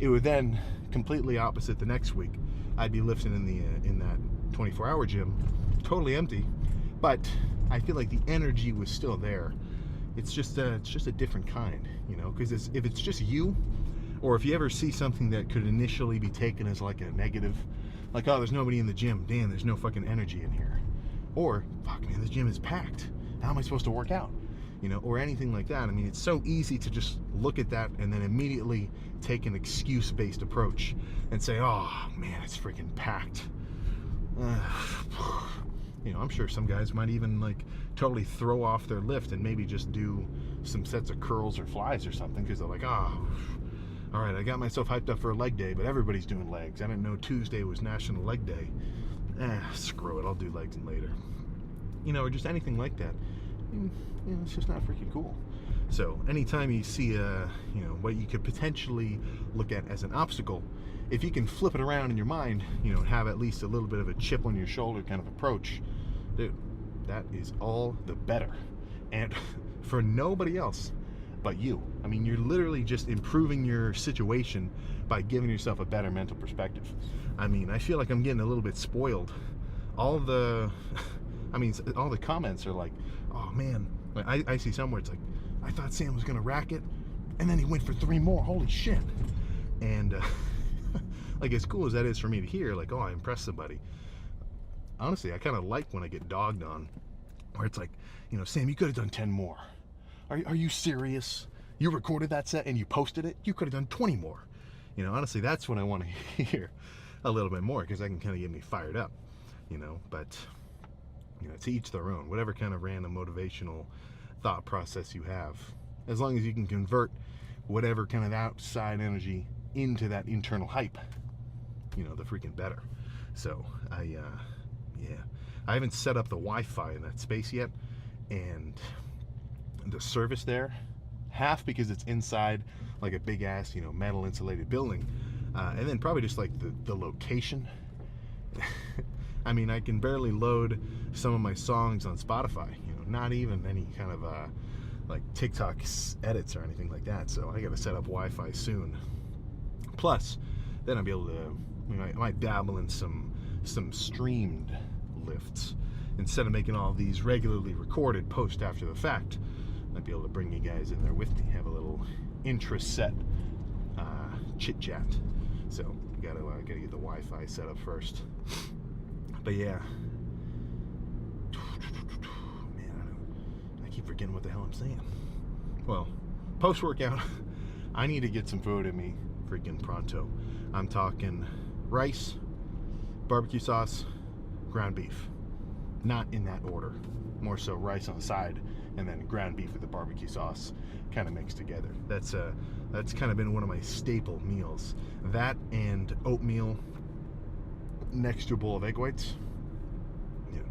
It would then completely opposite the next week. I'd be lifting in that 24-hour gym, totally empty, but I feel like the energy was still there. It's just a different kind, you know, because if it's just you, or if you ever see something that could initially be taken as like a negative, like, oh, there's nobody in the gym, damn, there's no fucking energy in here, or fuck, man, the gym is packed, how am I supposed to work out, you know, or anything like that. I mean, it's so easy to just look at that and then immediately take an excuse-based approach and say, oh man, it's freaking packed. You know, I'm sure some guys might even like totally throw off their lift and maybe just do some sets of curls or flies or something, because they're like, oh, all right, I got myself hyped up for a leg day, but everybody's doing legs. I didn't know Tuesday was National Leg Day. Screw it, I'll do legs later. You know, or just anything like that. You know, it's just not freaking cool. So anytime you see you know, what you could potentially look at as an obstacle, if you can flip it around in your mind, you know, have at least a little bit of a chip on your shoulder kind of approach, dude, that is all the better. And for nobody else but you. I mean, you're literally just improving your situation by giving yourself a better mental perspective. I mean, I feel like I'm getting a little bit spoiled. All the comments are like, oh man, I see somewhere it's like, I thought Sam was gonna rack it, and then he went for 3 more, holy shit. And like, as cool as that is for me to hear, like, oh, I impressed somebody, honestly, I kind of like when I get dogged on, where it's like, you know, Sam, you could have done 10 more. Are you serious? You recorded that set and you posted it? You could have done 20 more. You know, honestly, that's what I want to hear a little bit more, because that can kind of get me fired up, you know. But, you know, to each their own. Whatever kind of random motivational thought process you have, as long as you can convert whatever kind of outside energy into that internal hype, you know, the freaking better. So I haven't set up the Wi-Fi in that space yet, and the service there, half because it's inside like a big ass, you know, metal insulated building, and then probably just like the location. I mean, I can barely load some of my songs on Spotify, you know, not even any kind of like TikTok edits or anything like that. So I got to set up Wi-Fi soon. Plus, then I'll be able to, you know, I might dabble in some streamed lifts instead of making all these regularly recorded post after the fact. I'd be able to bring you guys in there with me, have a little intra-set chit chat. So gotta get the Wi-Fi set up first. But yeah, man, I keep forgetting what the hell I'm saying. Well, post-workout, I need to get some food in me freaking pronto. I'm talking rice, barbecue sauce, ground beef. Not in that order. More so rice on the side, and then ground beef with the barbecue sauce kind of mixed together. That's kind of been one of my staple meals. That and oatmeal next to a bowl of egg whites. Yeah,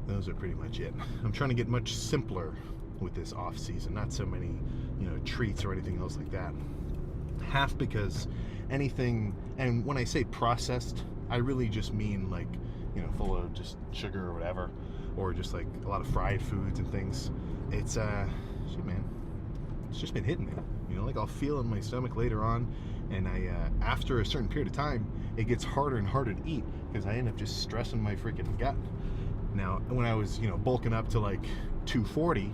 those are pretty much it. I'm trying to get much simpler with this off season. Not so many, you know, treats or anything else like that. Half because anything, and when I say processed, I really just mean like, you know, full of just sugar or whatever, or just like a lot of fried foods and things. It's shit, man, it's just been hitting me, you know. Like, I'll feel in my stomach later on, and I after a certain period of time, it gets harder and harder to eat, because I end up just stressing my freaking gut. Now, when I was, you know, bulking up to like 240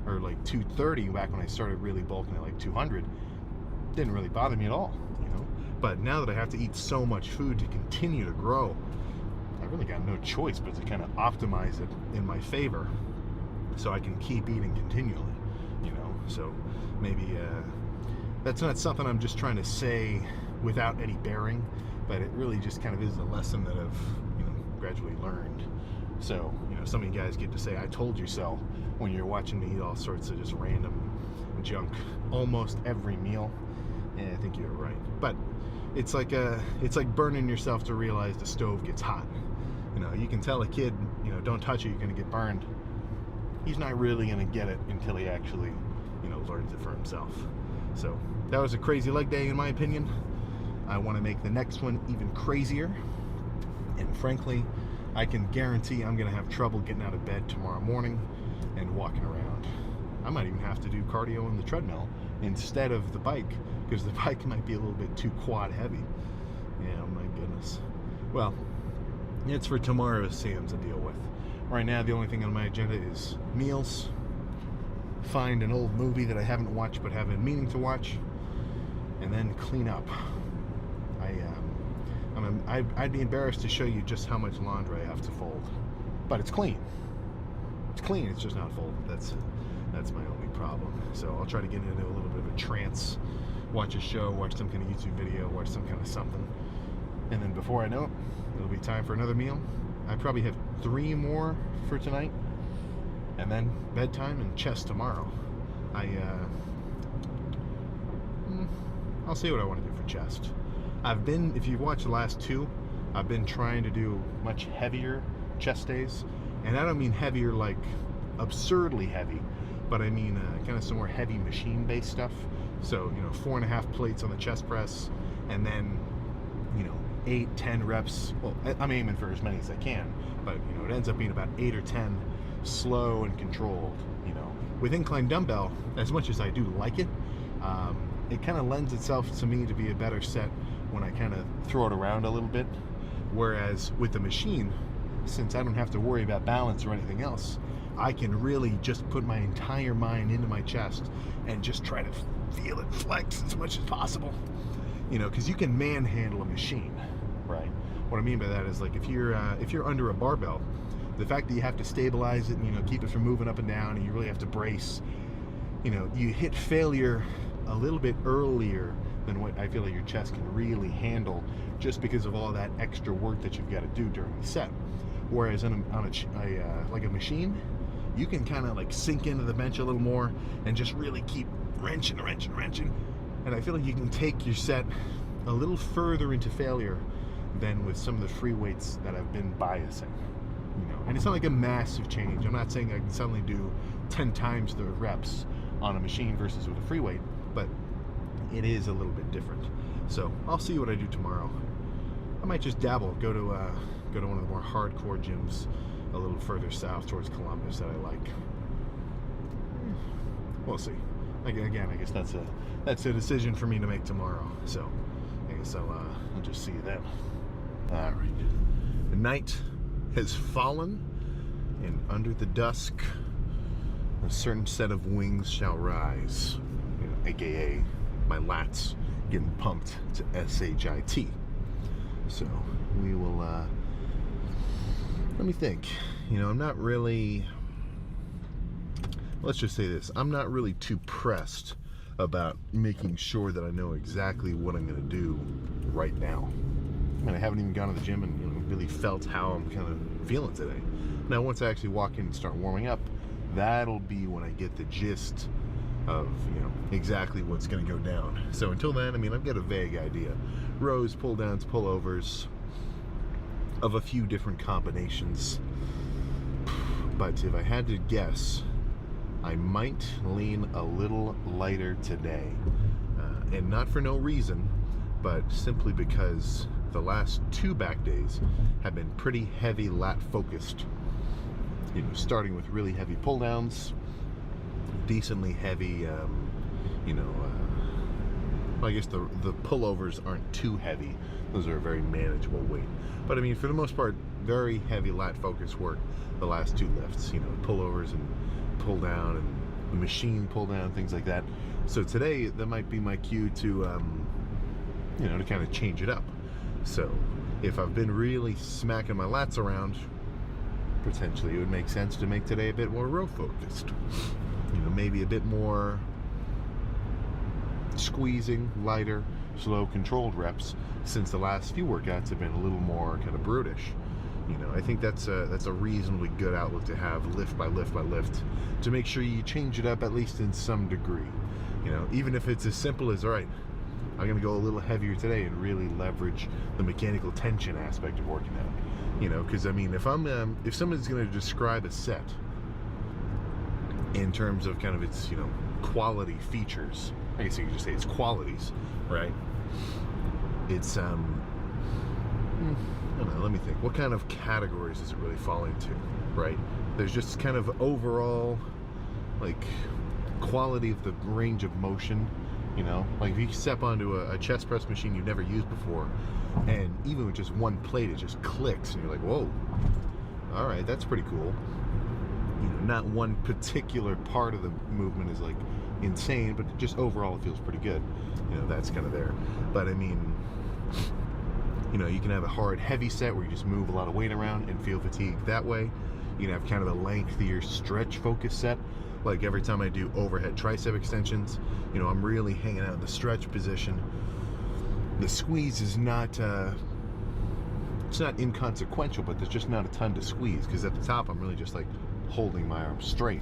or like 230 back when I started really bulking at like 200, didn't really bother me at all, you know. But now that I have to eat so much food to continue to grow, I really got no choice but to kind of optimize it in my favor so I can keep eating continually, you know. So maybe that's not something I'm just trying to say without any bearing, but it really just kind of is a lesson that I've, you know, gradually learned. So, you know, some of you guys get to say I told you so when you're watching me eat all sorts of just random junk almost every meal. And I think you're right. But it's like burning yourself to realize the stove gets hot. You know, you can tell a kid, you know, don't touch it, you're gonna get burned. He's not really gonna get it until he actually, you know, learns it for himself. So that was a crazy leg day in my opinion. I want to make the next one even crazier, and frankly, I can guarantee I'm gonna have trouble getting out of bed tomorrow morning and walking around. I might even have to do cardio on the treadmill instead of the bike, because the bike might be a little bit too quad heavy. Yeah, my goodness. Well, it's for tomorrow's Sam's to deal with. Right now, the only thing on my agenda is meals, find an old movie that I haven't watched but have been meaning to watch, and then clean up. I'd be embarrassed to show you just how much laundry I have to fold, but it's clean. It's clean. It's just not folded. That's my only problem. So I'll try to get into a little bit of a trance, watch a show, watch some kind of YouTube video, watch some kind of something, and then before I know it, it'll be time for another meal. I probably have 3 more for tonight, and then bedtime and chest tomorrow. I'll see what I want to do for chest. If you've watched the last 2, I've been trying to do much heavier chest days, and I don't mean heavier like absurdly heavy, but I mean kind of some more heavy machine-based stuff. So 4.5 plates on the chest press, and then 8-10 reps. Well, I'm aiming for as many as I can, but it ends up being about 8 or 10 slow and controlled. With incline dumbbell, as much as I do like it, it kind of lends itself to me to be a better set when I kind of throw it around a little bit. Whereas with the machine, since I don't have to worry about balance or anything else, I can really just put my entire mind into my chest and just try to feel it flex as much as possible. Because you can manhandle a machine, right? What I mean by that is, like, if you're under a barbell, the fact that you have to stabilize it and keep it from moving up and down, and you really have to brace, you hit failure a little bit earlier than what I feel like your chest can really handle, just because of all that extra work that you've got to do during the set. Whereas on a machine, you can kind of like sink into the bench a little more and just really keep wrenching. And I feel like you can take your set a little further into failure than with some of the free weights that I've been biasing. And it's not like a massive change. I'm not saying I can suddenly do 10 times the reps on a machine versus with a free weight, but it is a little bit different. So I'll see what I do tomorrow. I might just dabble, go to one of the more hardcore gyms a little further south towards Columbus that I like. We'll see. Again, I guess that's a decision for me to make tomorrow. So I guess I'll just see you then. All right. The night has fallen, and under the dusk, a certain set of wings shall rise, aka my lats getting pumped to SHIT. So we will, let me think. I'm not really, let's just say this, I'm not really too pressed about making sure that I know exactly what I'm going to do right now. I haven't even gone to the gym and really felt how I'm kind of feeling today. Now, once I actually walk in and start warming up, that'll be when I get the gist of exactly what's going to go down. So until then, I've got a vague idea. Rows, pull downs, pullovers of a few different combinations. But if I had to guess, I might lean a little lighter today. And not for no reason, but simply because the last 2 back days have been pretty heavy lat focused. Starting with really heavy pull downs, decently heavy, I guess the pullovers aren't too heavy. Those are a very manageable weight. But for the most part, very heavy lat focus work the last 2 lifts, pullovers and pull down and machine pull down, things like that. So today, that might be my cue to, to kind of change it up. So if I've been really smacking my lats around, potentially it would make sense to make today a bit more row focused. Maybe a bit more squeezing, lighter, slow, controlled reps, since the last few workouts have been a little more kind of brutish. I think that's a reasonably good outlook to have, lift by lift by lift, to make sure you change it up at least in some degree. Even if it's as simple as, all right, I'm going to go a little heavier today and really leverage the mechanical tension aspect of working out. Because if someone's going to describe a set in terms of kind of its quality features, I guess you could just say its qualities, right? It's I don't know, let me think. What kind of categories does it really fall into, right? There's just kind of overall, like, quality of the range of motion. You know, like if you step onto a chest press machine you've never used before, and even with just one plate it just clicks and you're like, whoa, all right, that's pretty cool. You know, not one particular part of the movement is like insane, but just overall it feels pretty good. You know, that's kind of there. But I mean, you know, you can have a hard heavy set where you just move a lot of weight around and feel fatigued that way. You can have kind of a lengthier stretch focus set. Like every time I do overhead tricep extensions, you know, I'm really hanging out in the stretch position. The squeeze is not, it's not inconsequential, but there's just not a ton to squeeze, because at the top I'm really just like holding my arms straight.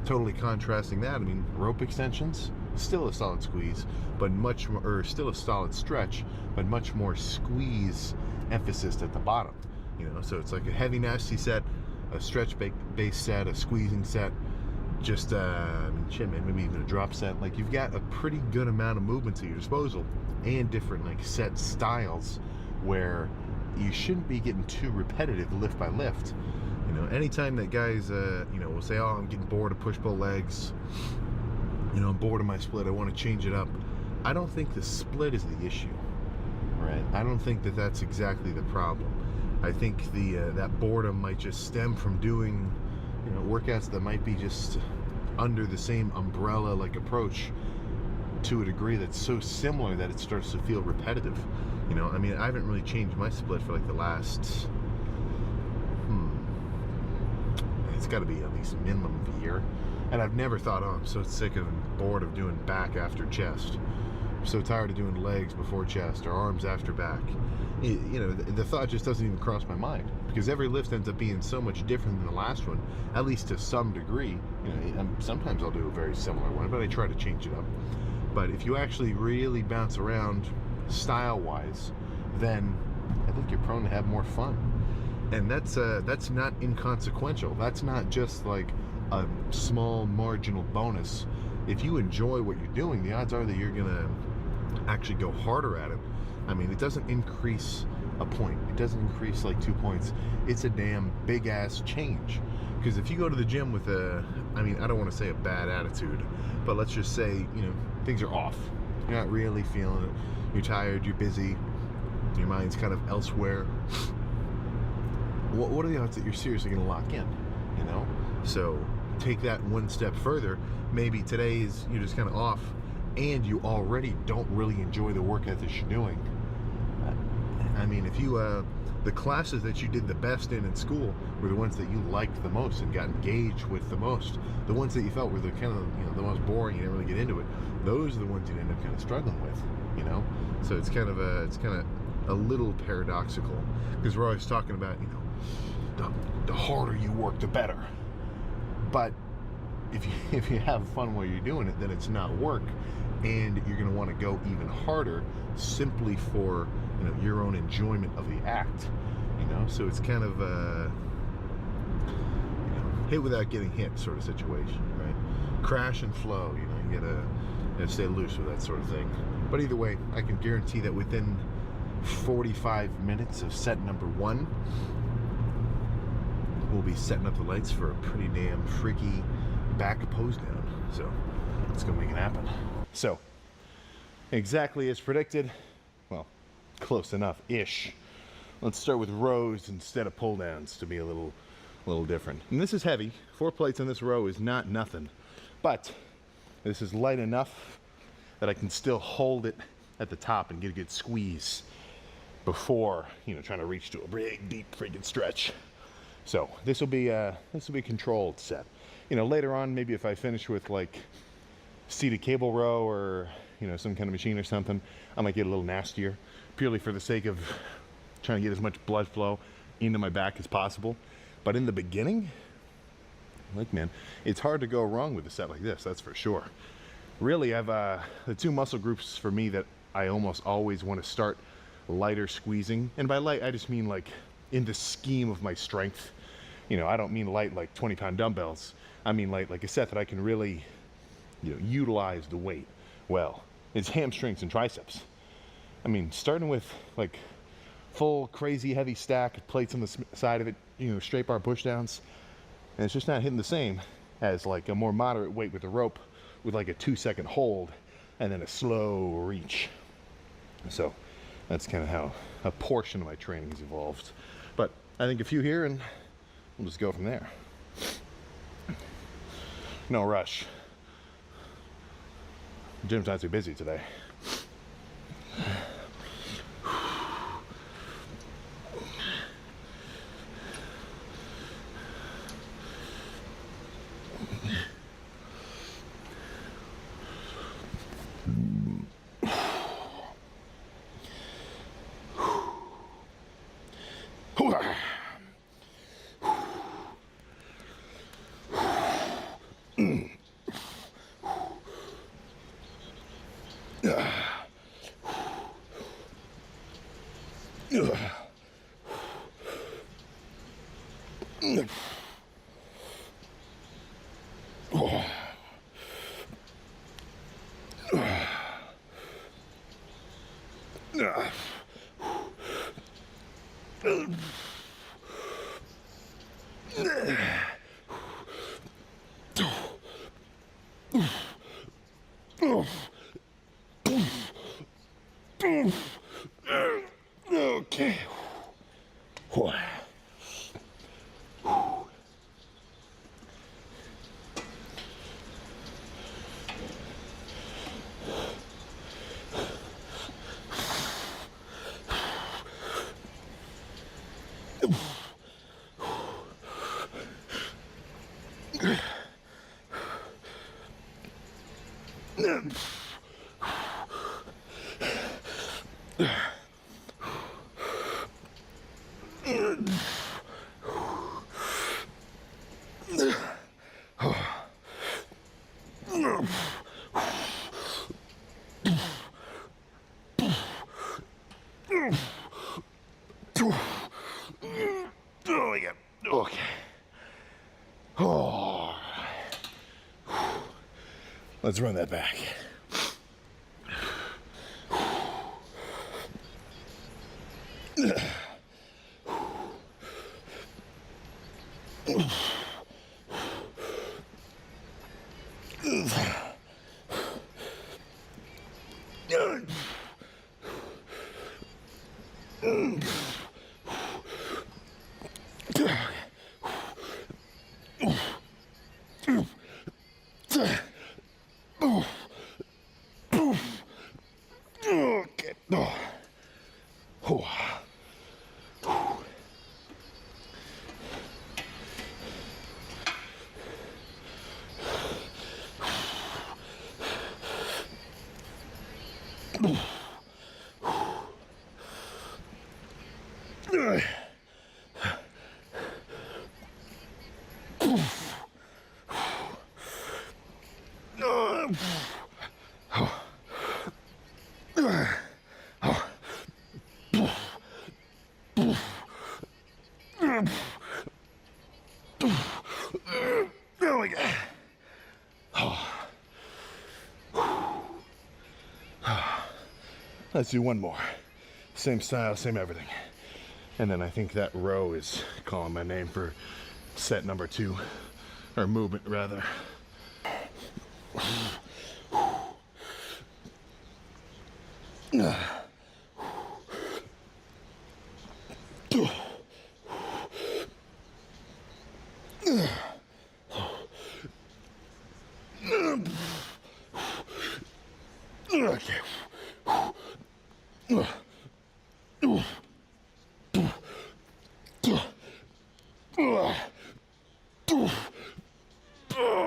Totally contrasting that, I mean, rope extensions, still a solid squeeze, but much more, or still a solid stretch, but much more squeeze emphasis at the bottom. You know, so it's like a heavy nasty set, a stretch base set, a squeezing set, just I mean, shit, man, maybe even a drop set. Like, you've got a pretty good amount of movements at your disposal, and different like set styles where you shouldn't be getting too repetitive lift by lift. You know, anytime that guys you know, will say, oh, I'm getting bored of push-pull legs, you know, I'm bored of my split, I want to change it up. I don't think the split is the issue, right? I don't think that that's exactly the problem. I think the that boredom might just stem from doing, you know, workouts that might be just under the same umbrella like approach to a degree that's so similar that it starts to feel repetitive. You know, I mean, I haven't really changed my split for like the last, it's got to be at least a minimum of a year. And I've never thought, oh, I'm so sick of and bored of doing back after chest. I'm so tired of doing legs before chest or arms after back. You know, the thought just doesn't even cross my mind, because every lift ends up being so much different than the last one, at least to some degree. You know, sometimes I'll do a very similar one, but I try to change it up. But if you actually really bounce around style-wise, then I think you're prone to have more fun. And that's not inconsequential. That's not just like a small marginal bonus. If you enjoy what you're doing, the odds are that you're gonna actually go harder at it. I mean, it doesn't increase a point. It doesn't increase like 2 points. It's a damn big ass change. Because if you go to the gym with a, I mean, I don't want to say a bad attitude, but let's just say, you know, things are off. You're not really feeling it. You're tired, you're busy, your mind's kind of elsewhere. What are the odds that you're seriously going to lock in, you know? So take that one step further. Maybe today is, you're just kind of off, and you already don't really enjoy the workout that you're doing. I mean, if you, the classes that you did the best in school were the ones that you liked the most and got engaged with the most. The ones that you felt were the kind of, you know, the most boring, you didn't really get into it. Those are the ones you end up kind of struggling with, you know? So it's kind of a little paradoxical, because we're always talking about, you know, the harder you work, the better. But if you have fun while you're doing it, then it's not work, and you're going to want to go even harder simply for, you know, your own enjoyment of the act, you know. So it's kind of a, you know, hit without getting hit sort of situation, right? Crash and flow, you know, you gotta stay loose with that sort of thing. But either way, I can guarantee that within 45 minutes of set number 1, we'll be setting up the lights for a pretty damn freaky back pose down. So let's go make it happen. So exactly as predicted, well, close enough-ish. Let's start with rows instead of pull downs to be a little different. And this is heavy. 4 plates on this row is not nothing, but this is light enough that I can still hold it at the top and get a good squeeze before, you know, trying to reach to a big, deep freaking stretch. So this will be a controlled set. You know, later on, maybe if I finish with like seated cable row or, you know, some kind of machine or something, I might get a little nastier, purely for the sake of trying to get as much blood flow into my back as possible. But in the beginning, like, man, it's hard to go wrong with a set like this, that's for sure. Really, I've the 2 muscle groups for me that I almost always want to start lighter squeezing, and by light I just mean like in the scheme of my strength. You know, I don't mean light like 20-pound dumbbells. I mean light like a set that I can really, you know, utilize the weight well. It's hamstrings and triceps. I mean, starting with like full crazy heavy stack plates on the side of it, you know, straight bar push downs, and it's just not hitting the same as like a more moderate weight with a rope with like a 2-second hold and then a slow reach. So that's kind of how a portion of my training has evolved. But I think a few here and we'll just go from there. No rush. Gym's not too busy today. Okay. Oh, yeah. Okay. Oh. Let's run that back. Okay. Oh my God. Let's do one more. Same style, same everything. And then I think that row is calling my name for set number 2, or movement rather.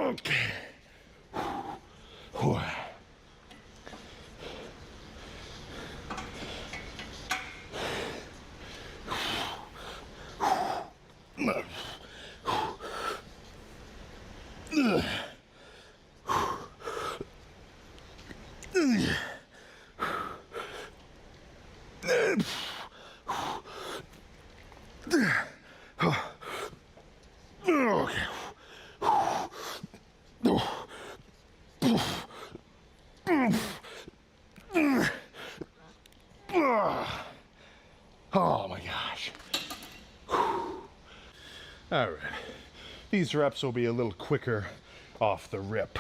Okay. Oh my gosh. All right. These reps will be a little quicker off the rip.